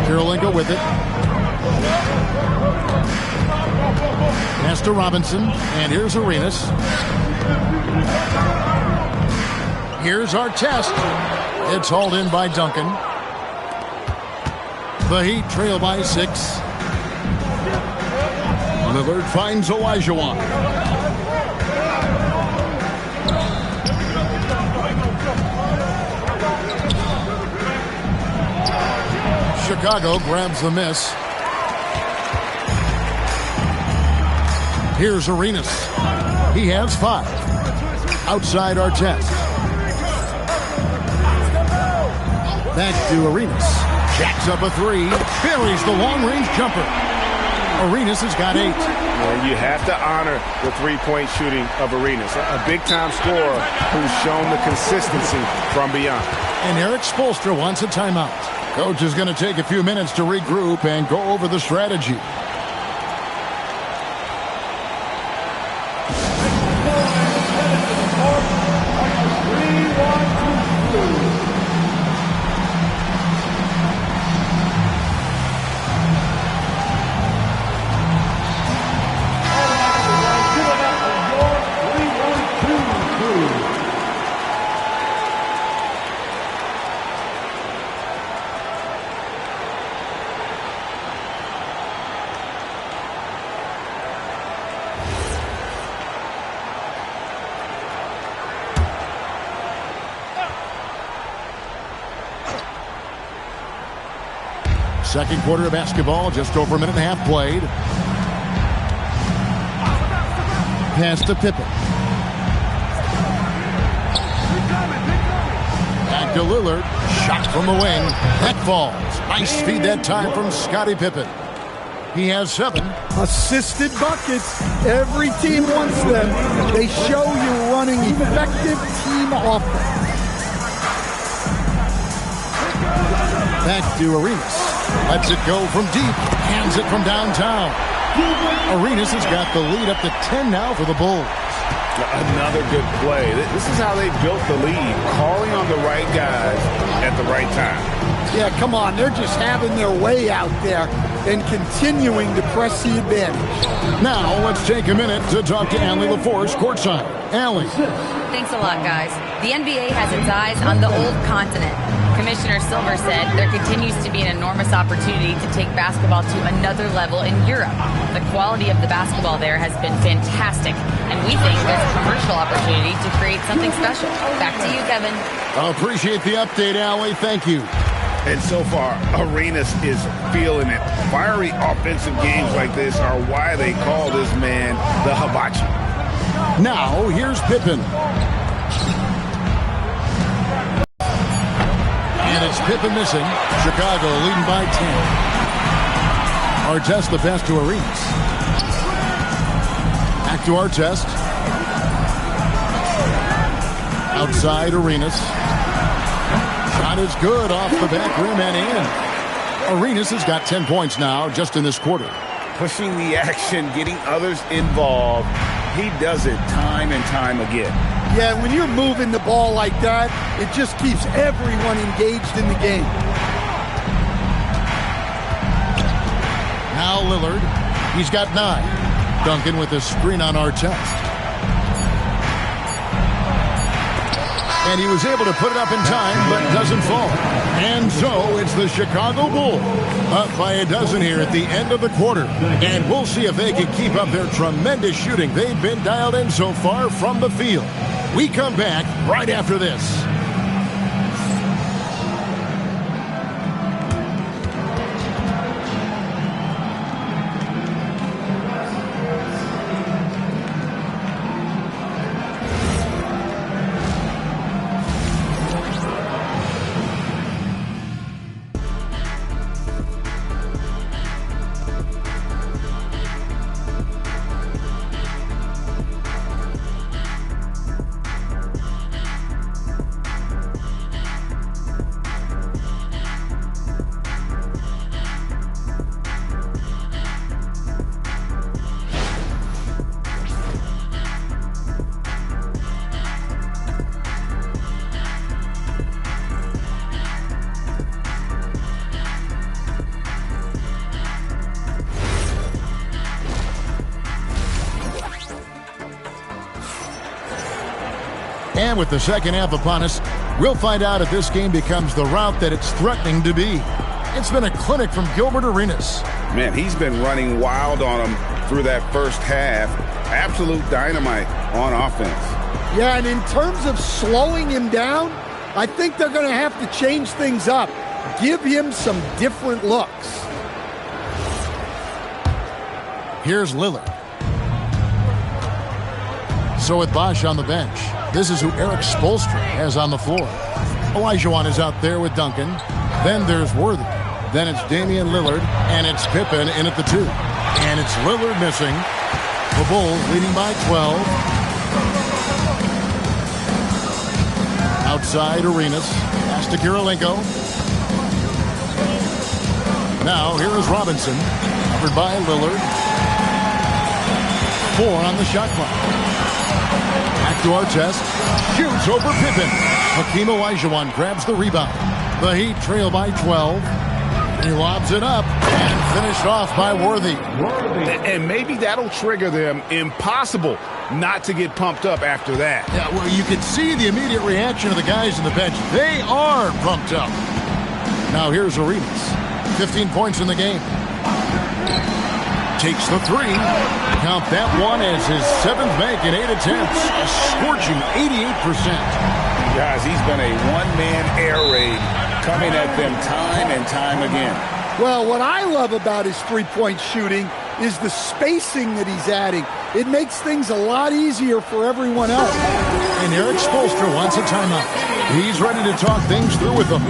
Kirilenko with it. Pass to Robinson. And here's Arenas. Here's Artest. It's hauled in by Duncan. The Heat trail by 6. Lillard finds Olajuwon. Chicago grabs the miss. Here's Arenas. He has 5. Outside Artest. Back to Arenas. Jacks up a 3. Buries the long-range jumper. Arenas has got 8. Well, you have to honor the three-point shooting of Arenas. A big-time scorer who's shown the consistency from beyond. And Eric Spoelstra wants a timeout. Coach is going to take a few minutes to regroup and go over the strategy. Second quarter of basketball, just over a minute and a half played. Pass to Pippen. Back to Lillard. Shot from the wing. That falls. Nice feed that time from Scottie Pippen. He has 7. Assisted buckets. Every team wants them. They show you're running effective team offense. Back to Arenas. Lets it go from deep. Hands it from downtown. Arenas has got the lead up to 10 now for the Bulls. Another good play. This is how they built the lead. Calling on the right guys at the right time. Yeah, come on. They're just having their way out there and continuing to press the advantage. Now, let's take a minute to talk to Allie LaForce courtside. Allie. Thanks a lot, guys. The NBA has its eyes on the old continent. Commissioner Silver said there continues to be an enormous opportunity to take basketball to another level in Europe. The quality of the basketball there has been fantastic, and we think there's a commercial opportunity to create something special. Back to you, Kevin. I appreciate the update, Allie. Thank you. And so far, Arenas is feeling it. Fiery offensive games like this are why they call this man the Hibachi. Now, here's Pippen. And it's Pippen missing. Chicago leading by 10. Artest the pass to Arenas. Back to Artest. Outside Arenas. Shot is good off the back rim and in. Arenas has got 10 points now just in this quarter. Pushing the action, getting others involved. He does it time and time again. Yeah, when you're moving the ball like that, it just keeps everyone engaged in the game. Now Lillard. He's got 9. Duncan with a screen on Artest. And he was able to put it up in time, but doesn't fall. And so it's the Chicago Bulls up by a dozen here at the end of the quarter. And we'll see if they can keep up their tremendous shooting they've been dialed in so far from the field. We come back right after this. And with the second half upon us, we'll find out if this game becomes the route that it's threatening to be. It's been a clinic from Gilbert Arenas. Man, he's been running wild on him through that first half. Absolute dynamite on offense. Yeah, and in terms of slowing him down, I think they're going to have to change things up. Give him some different looks. Here's Lillard. So with Bosch on the bench, this is who Eric Spoelstra has on the floor. Olajuwon is out there with Duncan. Then there's Worthy. Then it's Damian Lillard, and it's Pippen in at the 2. And it's Lillard missing. The Bulls leading by 12. Outside, Arenas. Pass to Kirilenko. Now, here is Robinson. Covered by Lillard. 4 on the shot clock. Back to Artest. Shoots over Pippen. Hakeem Olajuwon grabs the rebound. The Heat trail by 12. He lobs it up and finished off by Worthy. And maybe that'll trigger them. Impossible not to get pumped up after that. Yeah, well, you could see the immediate reaction of the guys on the bench. They are pumped up. Now here's Arenas. 15 points in the game. Takes the 3. Count that one as his 7th make in 8 attempts. A scorching 88%. Guys, he's been a one-man air raid coming at them time and time again. Well, what I love about his three-point shooting is the spacing that he's adding. It makes things a lot easier for everyone else. And Eric Spoelstra wants a timeout. He's ready to talk things through with them.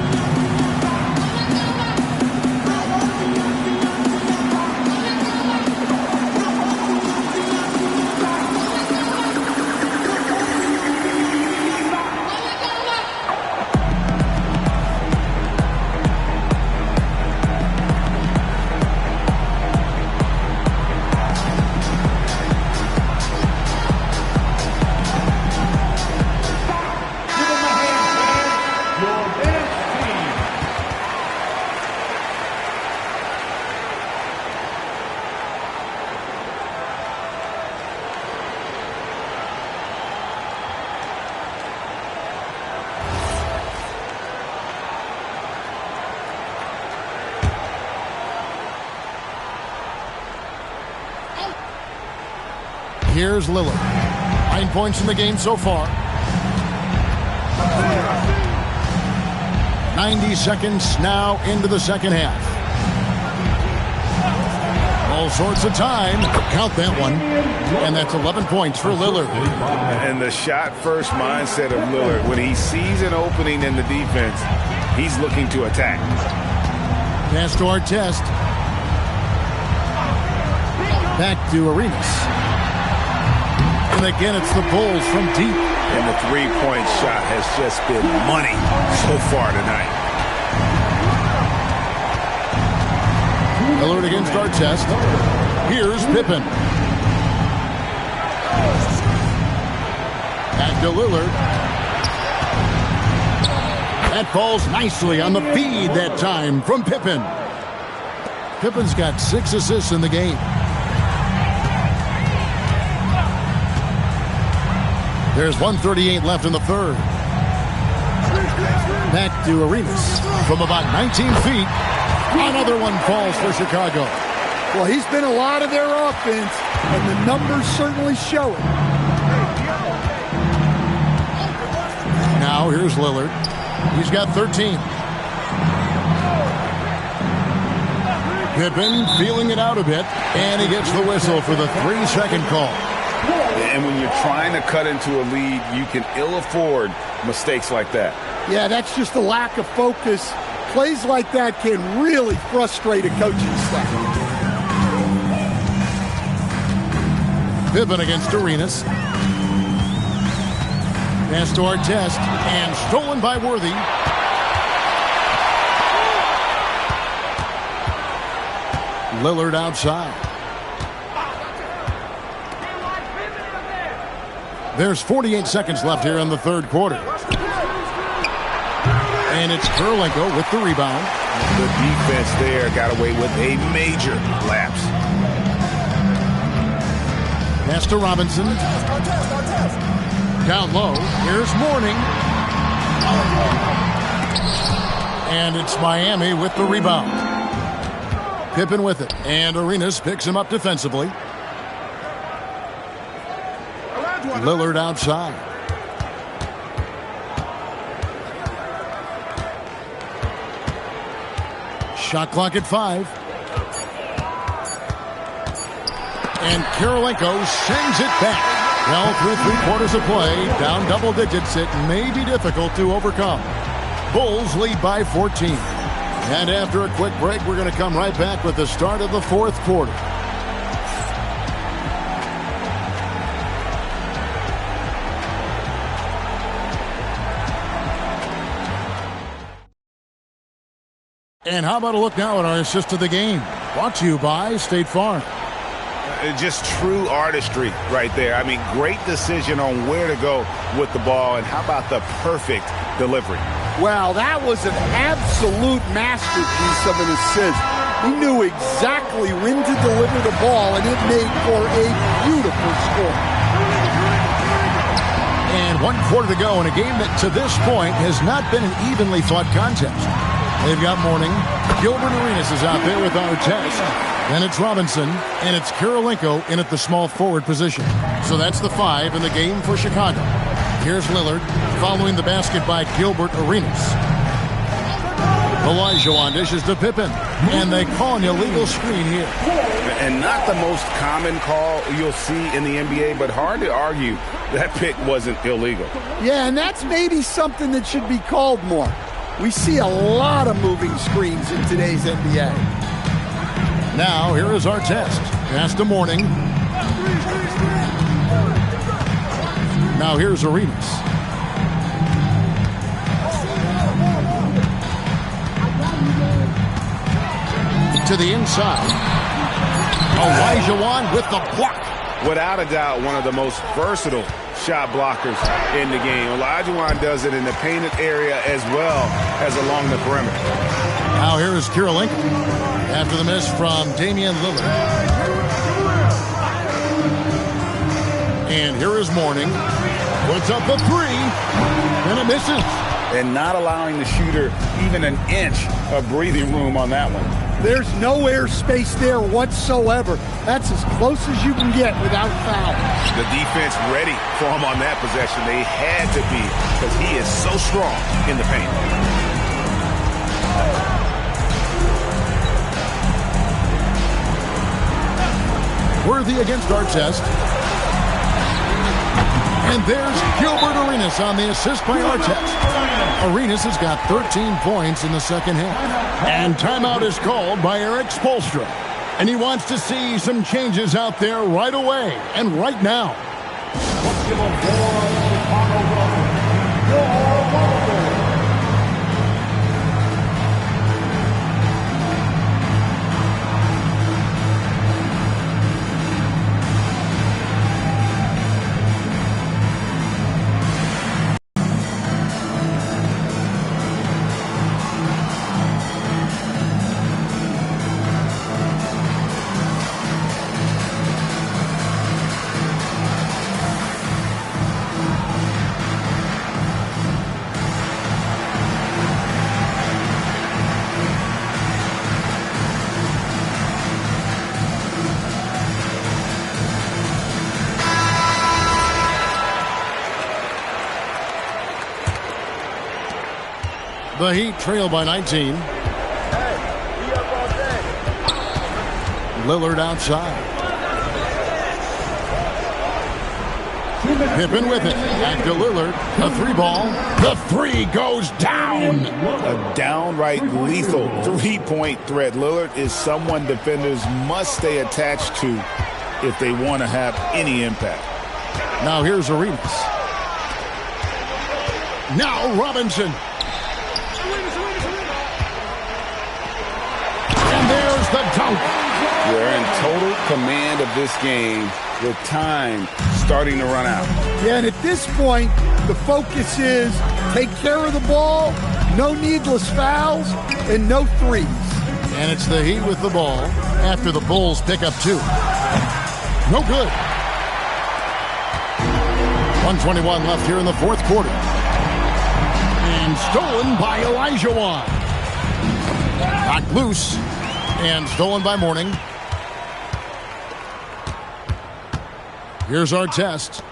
Here's Lillard. 9 points in the game so far. 90 seconds now into the second half. All sorts of time. Count that one. And that's 11 points for Lillard. And the shot-first mindset of Lillard. When he sees an opening in the defense, he's looking to attack. Pass to Artest. Back to Arenas. And again, it's the Bulls from deep. And the three-point shot has just been money so far tonight. Lillard against Artest. Here's Pippen. Back to Lillard. That falls nicely on the feed that time from Pippen. Pippen's got 6 assists in the game. There's 1:38 left in the third. Back to Arenas from about 19 feet. Another one falls for Chicago. Well, he's been a lot of their offense, and the numbers certainly show it. Now here's Lillard. He's got 13. Pippen feeling it out a bit, and he gets the whistle for the 3-second call. And when you're trying to cut into a lead, you can ill afford mistakes like that. Yeah, that's just a lack of focus. Plays like that can really frustrate a coaching staff. Pippen against Arenas. Pass to Artest, and stolen by Worthy. Lillard outside. There's 48 seconds left here in the third quarter. And it's Kirilenko with the rebound. The defense there got away with a major lapse. Pass to Robinson. Down low, here's Mourning. And it's Miami with the rebound. Pippen with it, and Arenas picks him up defensively. Lillard outside. Shot clock at 5. And Kirilenko sends it back. Well, through 3/4 of play, down double digits, it may be difficult to overcome. Bulls lead by 14. And after a quick break, we're going to come right back with the start of the 4th quarter. And how about a look now at our assist of the game? Brought to you by State Farm. Just true artistry right there. I mean, great decision on where to go with the ball, and how about the perfect delivery? Wow, that was an absolute masterpiece of an assist. He knew exactly when to deliver the ball, and it made for a beautiful score. And 1/4 to go in a game that to this point has not been an evenly fought contest. They've got Mourning. Gilbert Arenas is out there with Artest. Then it's Robinson, and it's Kirilenko in at the small forward position. So that's the 5 in the game for Chicago. Here's Lillard, following the basket by Gilbert Arenas. Olajuwon dishes to Pippen, and they call an illegal screen here. And not the most common call you'll see in the NBA, but hard to argue that pick wasn't illegal. Yeah, and that's maybe something that should be called more. We see a lot of moving screens in today's NBA. Now, here is Artest. Pass to Mourning. Now, here's Arenas. To the inside. Olajuwon with the block. Without a doubt, one of the most versatile shot blockers in the game. Olajuwon does it in the painted area as well as along the perimeter. Now here is Kirilenko after the miss from Damian Lillard. And here is Mourning. Puts up the 3, and it misses. And not allowing the shooter even an inch of breathing room on that one. There's no air space there whatsoever. That's as close as you can get without foul. The defense ready for him on that possession. They had to be, because he is so strong in the paint. Worthy against Artest. And there's Gilbert Arenas on the assist by Artest. Arenas has got 13 points in the second half. And timeout is called by Eric Spoelstra. And he wants to see some changes out there right away and right now. Let's give a warm Chicago welcome. Your Wonder. The Heat trail by 19. Lillard outside. Pippen with it. Back to Lillard. The 3 ball. The 3 goes down. A downright lethal 3-point threat. Lillard is someone defenders must stay attached to if they want to have any impact. Now here's Arenas. Now Robinson. And there's the dunk. We're in total command of this game with time starting to run out. Yeah, and at this point, the focus is take care of the ball, no needless fouls, and no threes. And it's the Heat with the ball after the Bulls pick up 2. No good. 1:21 left here in the fourth quarter. And stolen by Elijah Wan. Knocked loose and stolen by Mourning. Here's our test.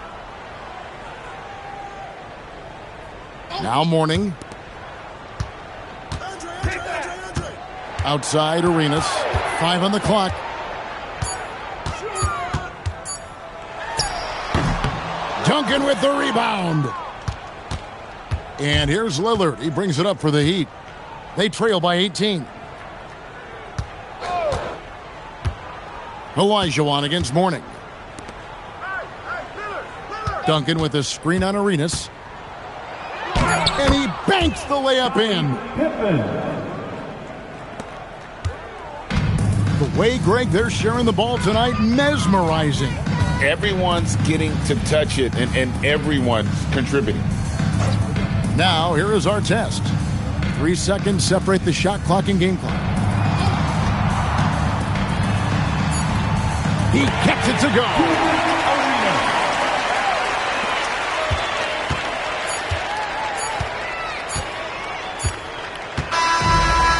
Now Mourning. Outside Arenas. 5 on the clock. Duncan with the rebound. And here's Lillard. He brings it up for the Heat. They trail by 18. Olajuwon against Mourning. Duncan with a screen on Arenas. And he banks the layup in. The way, Greg, they're sharing the ball tonight, mesmerizing. Everyone's getting to touch it, and everyone's contributing. Now, here is our test. 3 seconds separate the shot clock and game clock. He gets it to go.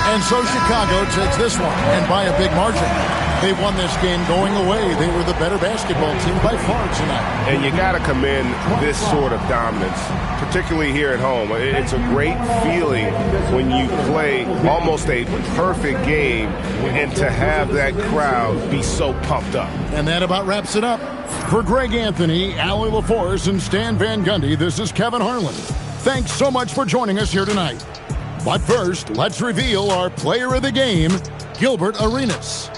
And so Chicago takes this one, and by a big margin. They won this game going away. They were the better basketball team by far tonight. And you got to commend this sort of dominance, particularly here at home. It's a great feeling when you play almost a perfect game and to have that crowd be so pumped up. And that about wraps it up. For Greg Anthony, Allie LaForce, and Stan Van Gundy, this is Kevin Harlan. Thanks so much for joining us here tonight. But first, let's reveal our player of the game, Gilbert Arenas.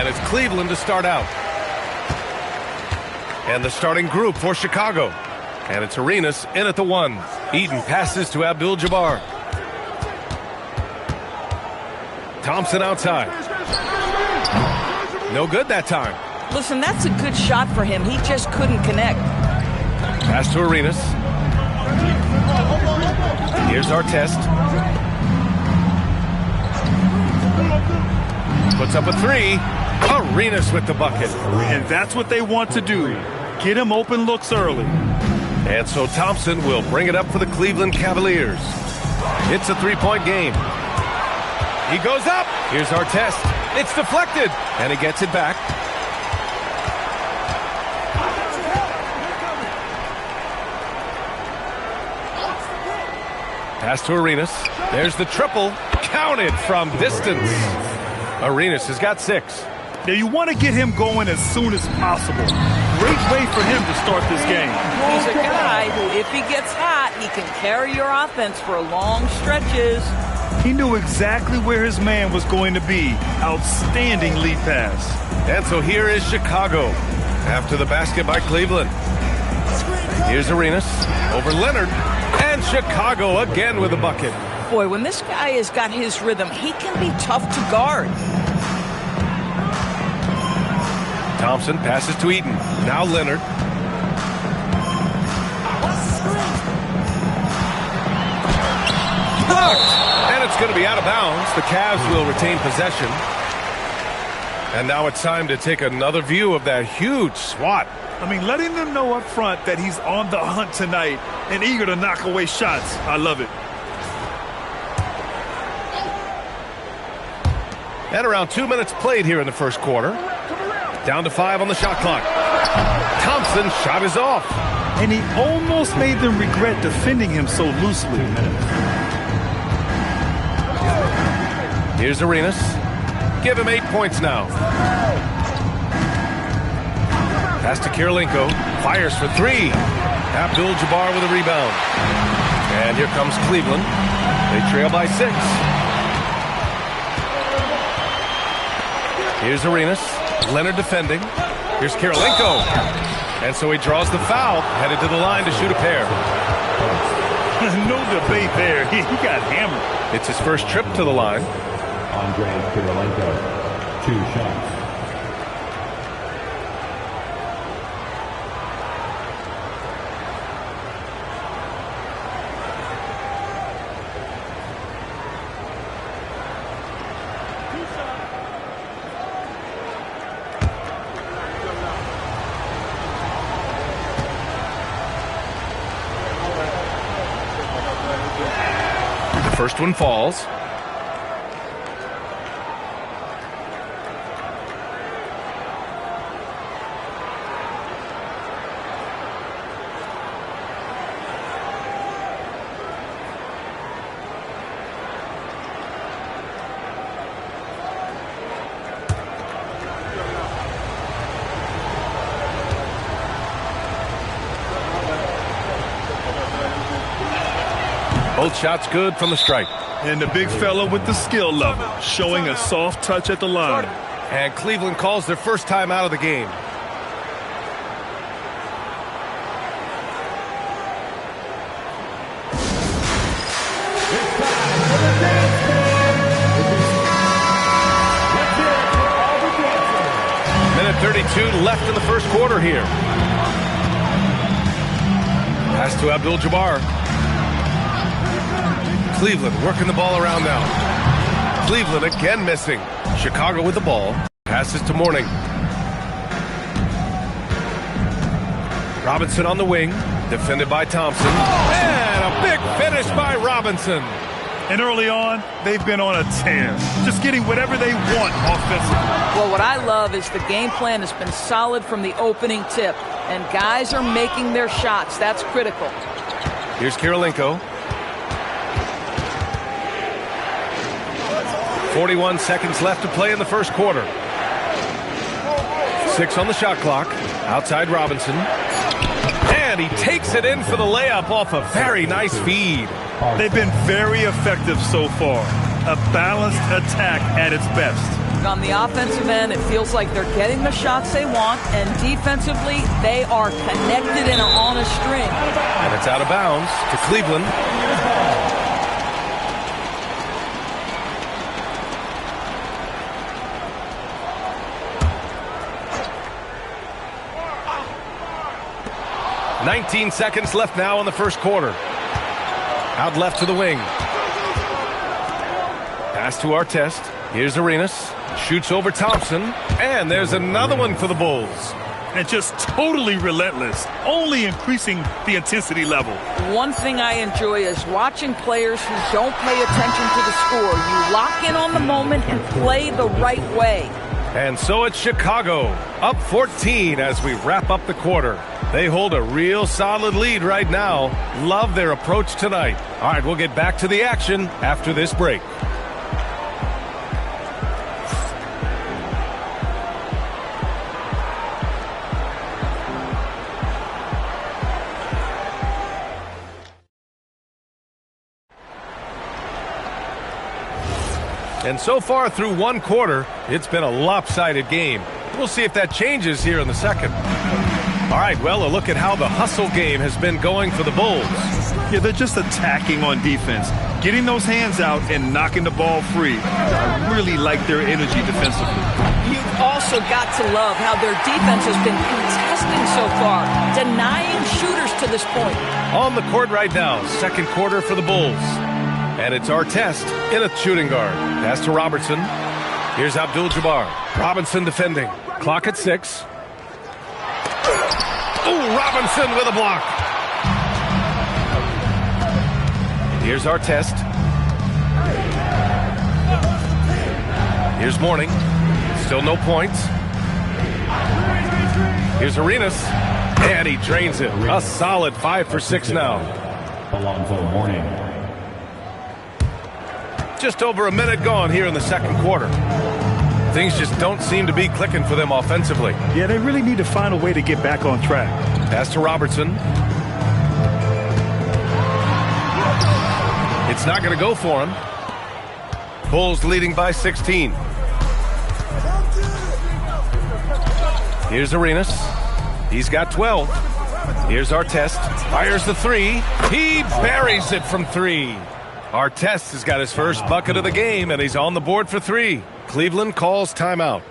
And it's Cleveland to start out. And the starting group for Chicago. And it's Arenas in at the 1. Eaton passes to Abdul-Jabbar. Thompson outside. No good that time. Listen, that's a good shot for him. He just couldn't connect. Pass to Arenas. Here's Artest. Puts up a 3. Arenas with the bucket. And that's what they want to do. Get him open looks early. And so Thompson will bring it up for the Cleveland Cavaliers. It's a 3-point game. He goes up. Here's Artest. It's deflected. And he gets it back. Pass to Arenas. There's the triple. Counted from distance. Arenas has got 6. Now you want to get him going as soon as possible. Great way for him to start this game. He's a guy who, if he gets hot, he can carry your offense for long stretches. He knew exactly where his man was going to be. Outstanding lead pass. And so here is Chicago after the basket by Cleveland. Here's Arenas over Leonard. And Chicago again with a bucket. Boy, when this guy has got his rhythm, he can be tough to guard. Thompson passes to Eaton. Now Leonard. Blocked! And it's going to be out of bounds. The Cavs will retain possession. And now it's time to take another view of that huge swat. I mean, letting them know up front that he's on the hunt tonight and eager to knock away shots. I love it. And around 2 minutes played here in the first quarter. Down to 5 on the shot clock. Thompson shot is off. And he almost made them regret defending him so loosely. Here's Arenas. Give him 8 points now. Pass to Kirilenko. Fires for 3. Abdul-Jabbar with a rebound. And here comes Cleveland. They trail by 6. Here's Arenas. Leonard defending. Here's Kirilenko. And so he draws the foul. Headed to the line to shoot a pair. No debate there. He got hammered. It's his first trip to the line. Andrei Kirilenko, 2 shots. First one falls. Both shots good from the stripe. And the big fella with the skill level, showing a soft touch at the line. And Cleveland calls their first time out of the game. Minute 32 left in the first quarter here. Pass to Abdul-Jabbar. Cleveland working the ball around now. Cleveland again missing. Chicago with the ball. Passes to Mourning. Robinson on the wing. Defended by Thompson. And a big finish by Robinson. And early on, they've been on a tear. Just getting whatever they want offensively. Well, what I love is the game plan has been solid from the opening tip. And guys are making their shots. That's critical. Here's Kirilenko. 41 seconds left to play in the first quarter. 6 on the shot clock. Outside Robinson. And he takes it in for the layup off a very nice feed. They've been very effective so far. A balanced attack at its best. On the offensive end, it feels like they're getting the shots they want, and defensively, they are connected and are on a string. And it's out of bounds to Cleveland. "19 seconds left now in the first quarter. Out left to the wing. Pass to Artest. Here's Arenas. Shoots over Thompson. And there's another one for the Bulls. And just totally relentless, only increasing the intensity level. One thing I enjoy is watching players who don't pay attention to the score. You lock in on the moment and play the right way. And so it's Chicago, up 14 as we wrap up the quarter. They hold a real solid lead right now. Love their approach tonight. All right, we'll get back to the action after this break. And so far through one quarter, it's been a lopsided game. We'll see if that changes here in the second. All right, well, a look at how the hustle game has been going for the Bulls. Yeah, they're just attacking on defense, getting those hands out and knocking the ball free. I really like their energy defensively. You've also got to love how their defense has been contesting so far, denying shooters to this point. On the court right now, second quarter for the Bulls. And it's Artest in a shooting guard. Pass to Robertson. Here's Abdul-Jabbar. Robinson defending. Clock at 6. Oh, Robinson with a block. Here's Artest. Here's Mourning. Still no points. Here's Arenas. And he drains it. A solid 5 for 6 now. Alonzo Mourning. Just over a minute gone here in the second quarter. Things just don't seem to be clicking for them offensively. Yeah, they really need to find a way to get back on track. Pass to Robertson. It's not going to go for him. Bulls leading by 16. Here's Arenas. He's got 12. Here's Artest. Fires the 3. He buries it from 3. Artest has got his first bucket of the game, and he's on the board for 3. Cleveland calls timeout.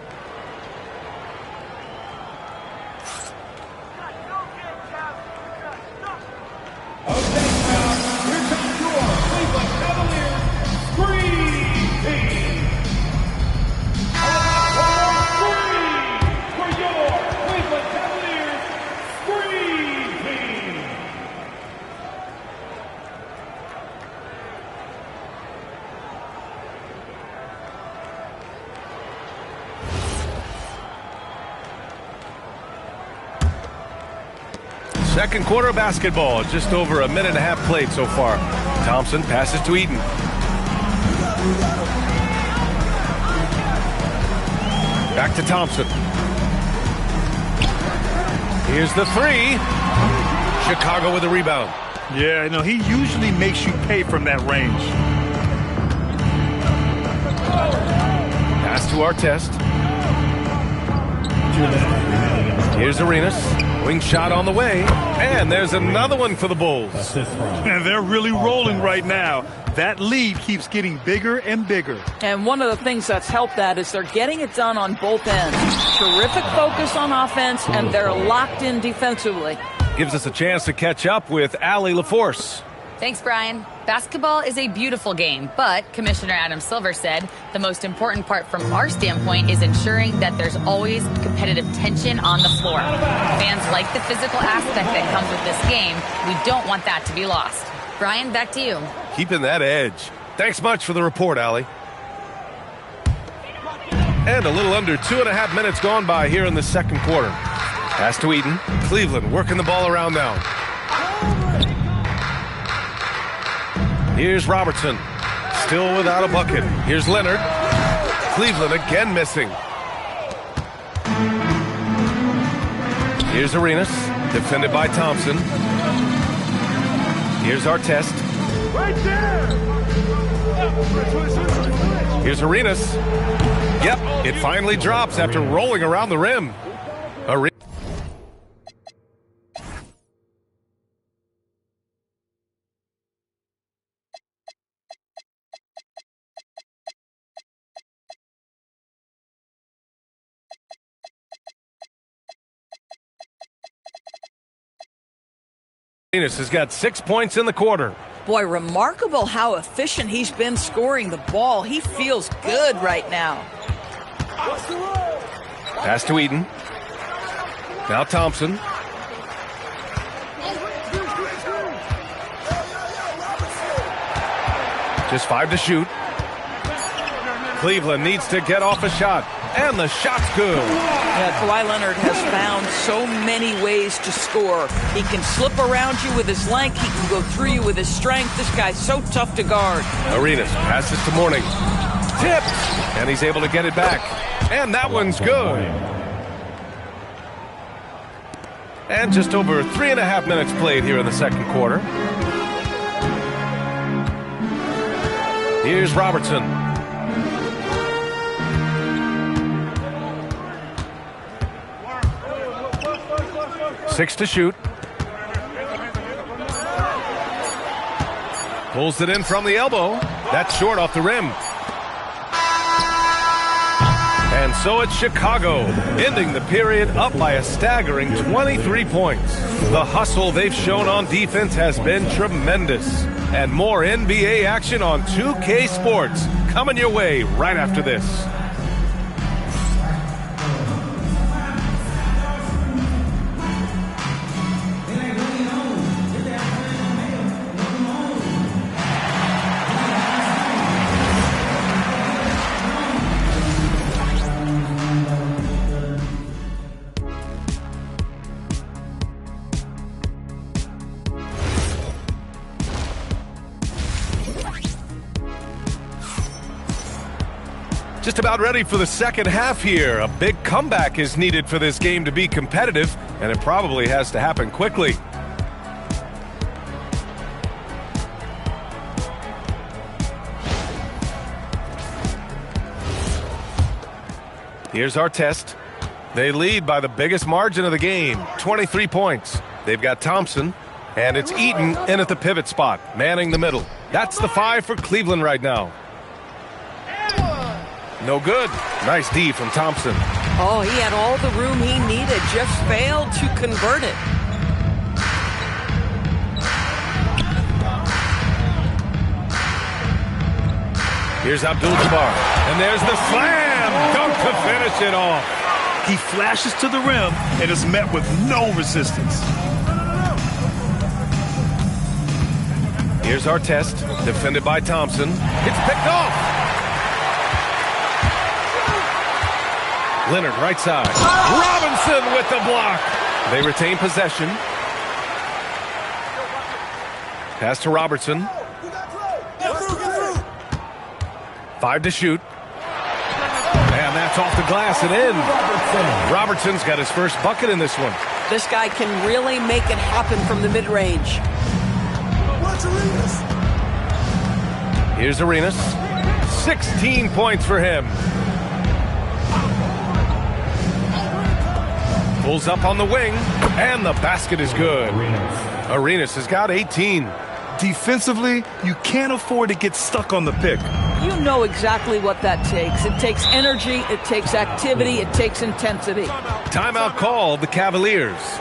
Second quarter of basketball, just over a minute and a half played so far. Thompson passes to Eaton. Back to Thompson. Here's the 3. Chicago with a rebound. Yeah, no, he usually makes you pay from that range. Pass to Artest. Here's Arenas. Wing shot on the way. And there's another one for the Bulls. And they're really rolling right now. That lead keeps getting bigger and bigger. And one of the things that's helped that is they're getting it done on both ends. Terrific focus on offense, and they're locked in defensively. Gives us a chance to catch up with Allie LaForce. Thanks, Brian. Basketball is a beautiful game, but Commissioner Adam Silver said the most important part from our standpoint is ensuring that there's always competitive tension on the floor. Fans like the physical aspect that comes with this game. We don't want that to be lost. Brian, back to you. Keeping that edge. Thanks much for the report, Allie. And a little under 2.5 minutes gone by here in the second quarter. Pass to Eaton. Cleveland working the ball around now. Here's Robertson. Still without a bucket. Here's Leonard. Cleveland again missing. Here's Arenas. Defended by Thompson. Here's Artest. Right there! Here's Arenas. Yep, it finally drops after rolling around the rim. Arenas has got 6 points in the quarter. Boy, remarkable how efficient he's been scoring the ball. He feels good right now. Pass to Eaton. Now Thompson. Just 5 to shoot. Cleveland needs to get off a shot. And the shot's good. Yeah, Kawhi Leonard has found so many ways to score. He can slip around you with his length. He can go through you with his strength. This guy's so tough to guard. Arenas passes to Mourning. Tipped. And he's able to get it back. And that one's good. And just over 3.5 minutes played here in the second quarter. Here's Robertson. Six to shoot. Pulls it in from the elbow. That's short off the rim. And so it's Chicago, ending the period up by a staggering 23 points. The hustle they've shown on defense has been tremendous. And more NBA action on 2K Sports coming your way right after this. Just about ready for the second half here. A big comeback is needed for this game to be competitive, and it probably has to happen quickly. Here's our test. They lead by the biggest margin of the game, 23 points. They've got Thompson, and it's Eaton in at the pivot spot, manning the middle. That's the 5 for Cleveland right now. No good. Nice D from Thompson. Oh, he had all the room he needed, just failed to convert it. Here's Abdul-Jabbar. And there's the slam dunk to finish it off. He flashes to the rim and is met with no resistance. Here's our test. Defended by Thompson. It's picked off. Leonard right side. Robinson with the block. They retain possession. Pass to Robertson. 5 to shoot. And that's off the glass and in. Robertson's got his first bucket in this one. This guy can really make it happen from the mid-range. Here's Arenas. 16 points for him. Pulls up on the wing, and the basket is good. Arenas has got 18. Defensively, you can't afford to get stuck on the pick. You know exactly what that takes. It takes energy, it takes activity, it takes intensity. Timeout call, the Cavaliers.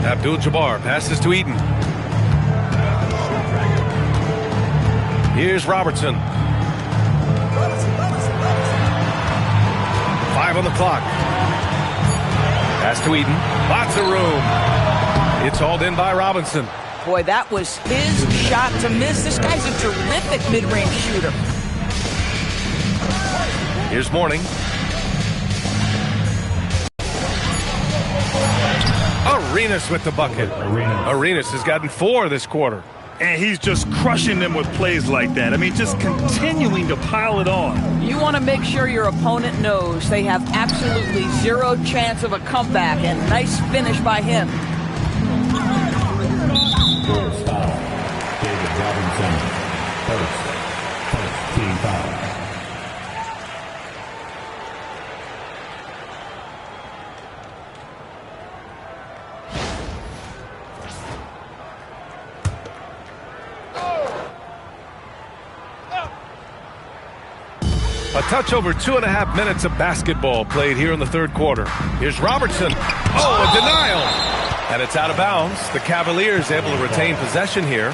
Abdul-Jabbar passes to Eaton. Here's Robertson. 5 on the clock. Pass to Eaton. Lots of room. It's hauled in by Robinson. Boy, that was his shot to miss. This guy's a terrific mid-range shooter. Here's Mourning. Arenas with the bucket. Arenas has gotten 4 this quarter. And he's just crushing them with plays like that. I mean, just continuing to pile it on. You want to make sure your opponent knows they have absolutely zero chance of a comeback, and nice finish by him. First foul, David Robinson. First team foul. A touch over 2.5 minutes of basketball played here in the third quarter. Here's Robertson. Oh, a denial. And it's out of bounds. The Cavaliers able to retain possession here.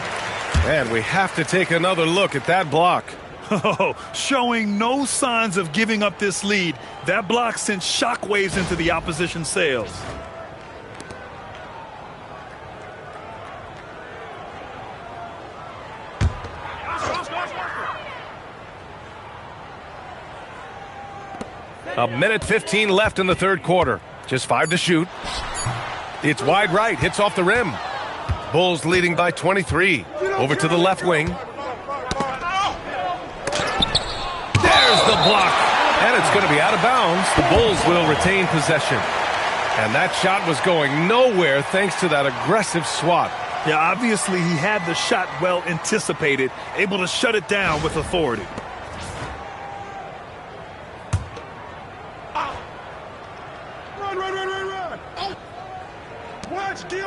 And we have to take another look at that block. Oh, showing no signs of giving up this lead. That block sent shockwaves into the opposition sails. A minute 15 left in the third quarter. Just 5 to shoot. It's wide right. Hits off the rim. Bulls leading by 23. Over to the left wing. There's the block. And it's going to be out of bounds. The Bulls will retain possession. And that shot was going nowhere thanks to that aggressive swat. Yeah, obviously he had the shot well anticipated, able to shut it down with authority.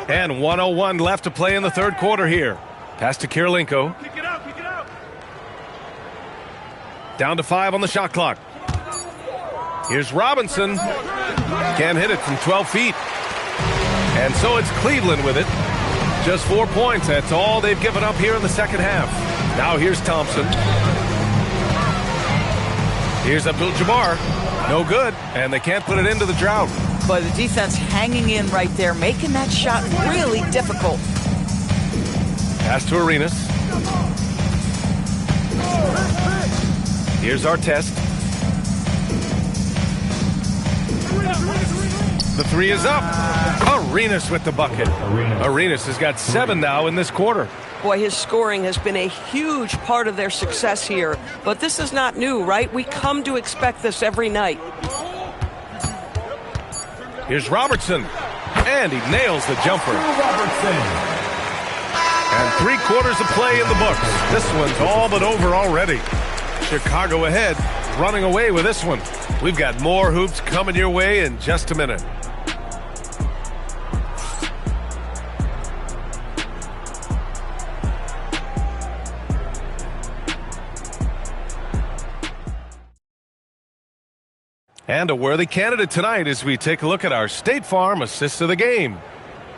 And 1:01 left to play in the third quarter here. Pass to Kirilenko. Kick it out, kick it out. Down to 5 on the shot clock. Here's Robinson. Can't hit it from 12 feet. And so it's Cleveland with it. Just 4 points. That's all they've given up here in the second half. Now here's Thompson. Here's Abdul-Jabbar. No good. And they can't put it into the drought. But the defense hanging in right there, making that shot really difficult. Pass to Arenas. Here's Artest. The 3 is up. Arenas with the bucket. Arenas has got 7 now in this quarter. Boy, his scoring has been a huge part of their success here. But this is not new, right? We come to expect this every night. Here's Robertson. And he nails the jumper. And 3 quarters of play in the books. This one's all but over already. Chicago ahead, running away with this one. We've got more hoops coming your way in just a minute. And a worthy candidate tonight as we take a look at our State Farm assist of the game.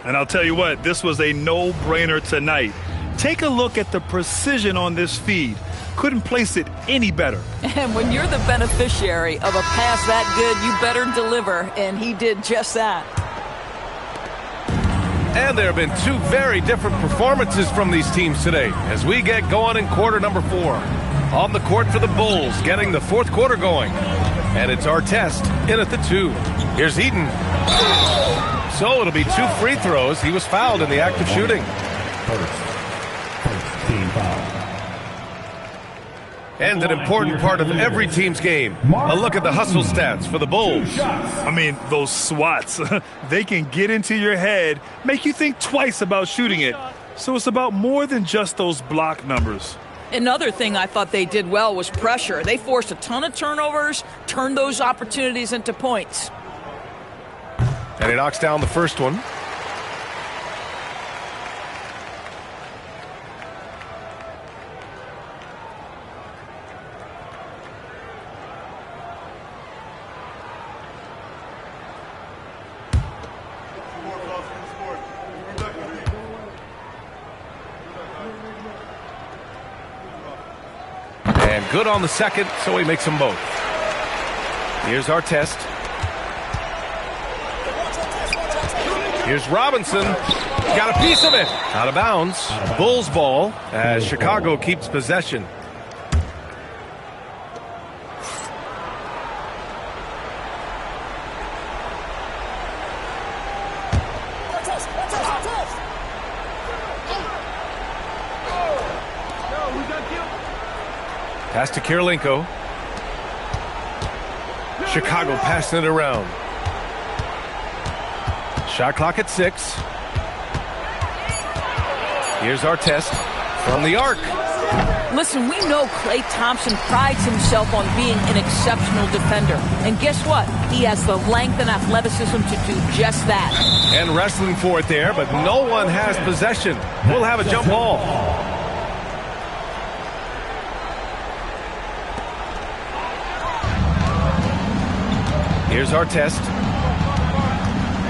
And I'll tell you what, this was a no-brainer tonight. Take a look at the precision on this feed. Couldn't place it any better. And when you're the beneficiary of a pass that good, you better deliver, and he did just that. And there have been 2 very different performances from these teams today as we get going in quarter number 4. On the court for the Bulls, getting the fourth quarter going. And it's Artest in at the 2. Here's Eaton. So it'll be 2 free throws. He was fouled in the act of shooting. First team foul. And an important part of every team's game. A look at the hustle stats for the Bulls. I mean, those swats, they can get into your head, make you think twice about shooting it. So it's about more than just those block numbers. Another thing I thought they did well was pressure. They forced a ton of turnovers, turned those opportunities into points. And he knocks down the first one. And good on the second, so he makes them both. Here's Artest. Here's Robinson. Got a piece of it. Out of bounds. Bulls ball as Chicago keeps possession. Pass to Kirilenko. Chicago passing it around. Shot clock at 6. Here's Artest from the arc. Listen, we know Klay Thompson prides himself on being an exceptional defender. And guess what? He has the length and athleticism to do just that. And wrestling for it there, but no one has possession. We'll have a jump ball. Here's Artest.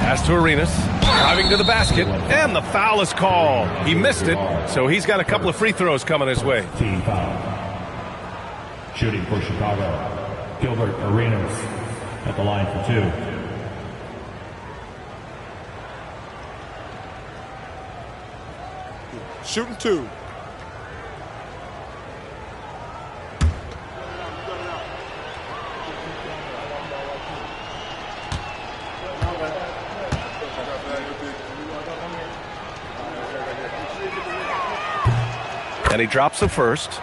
Pass to Arenas. Driving to the basket. And the foul is called. He missed it, so he's got a couple of free throws coming his way. Team foul. Shooting for Chicago, Gilbert Arenas at the line for 2. Shooting 2. And he drops the first.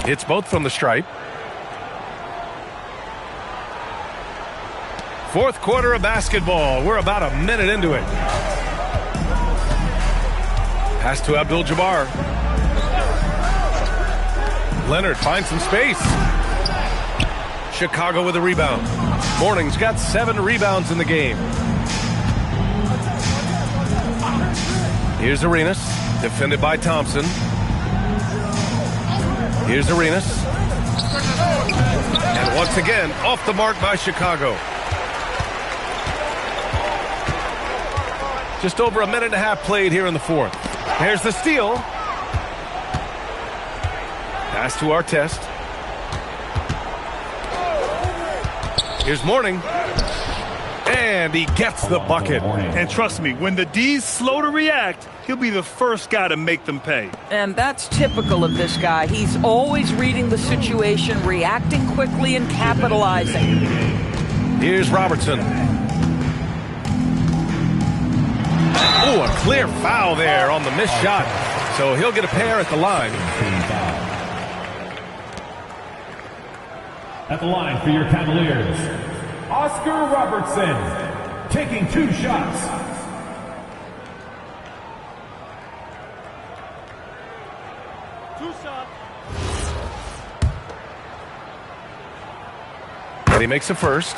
It's both from the stripe. Fourth quarter of basketball. We're about a minute into it. Pass to Abdul-Jabbar. Leonard finds some space. Chicago with a rebound. Mourning's got 7 rebounds in the game. Here's Arenas, defended by Thompson. Here's Arenas. And once again, off the mark by Chicago. Just over a minute and a half played here in the fourth. There's the steal. Pass to Artest. Here's Mourning. And he gets the bucket. And trust me, when the D's slow to react, he'll be the first guy to make them pay. And that's typical of this guy. He's always reading the situation, reacting quickly, and capitalizing. Here's Robertson. Oh, a clear foul there on the missed shot. So he'll get a pair at the line. At the line for your Cavaliers, Oscar Robertson, taking 2 shots. And he makes the first.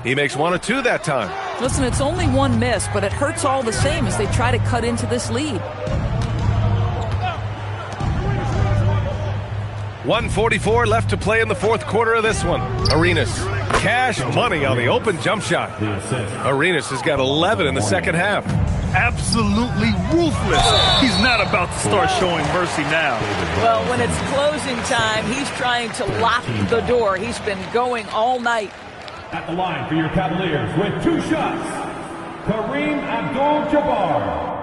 He makes 1 of 2 that time. Listen, it's only 1 miss, but it hurts all the same as they try to cut into this lead. 1:44 left to play in the fourth quarter of this one. Arenas, cash money on the open jump shot. Arenas has got 11 in the second half. Absolutely ruthless. He's not about to start showing mercy now. Well, when it's closing time, he's trying to lock the door. He's been going all night. At the line for your Cavaliers with 2 shots, Kareem Abdul-Jabbar.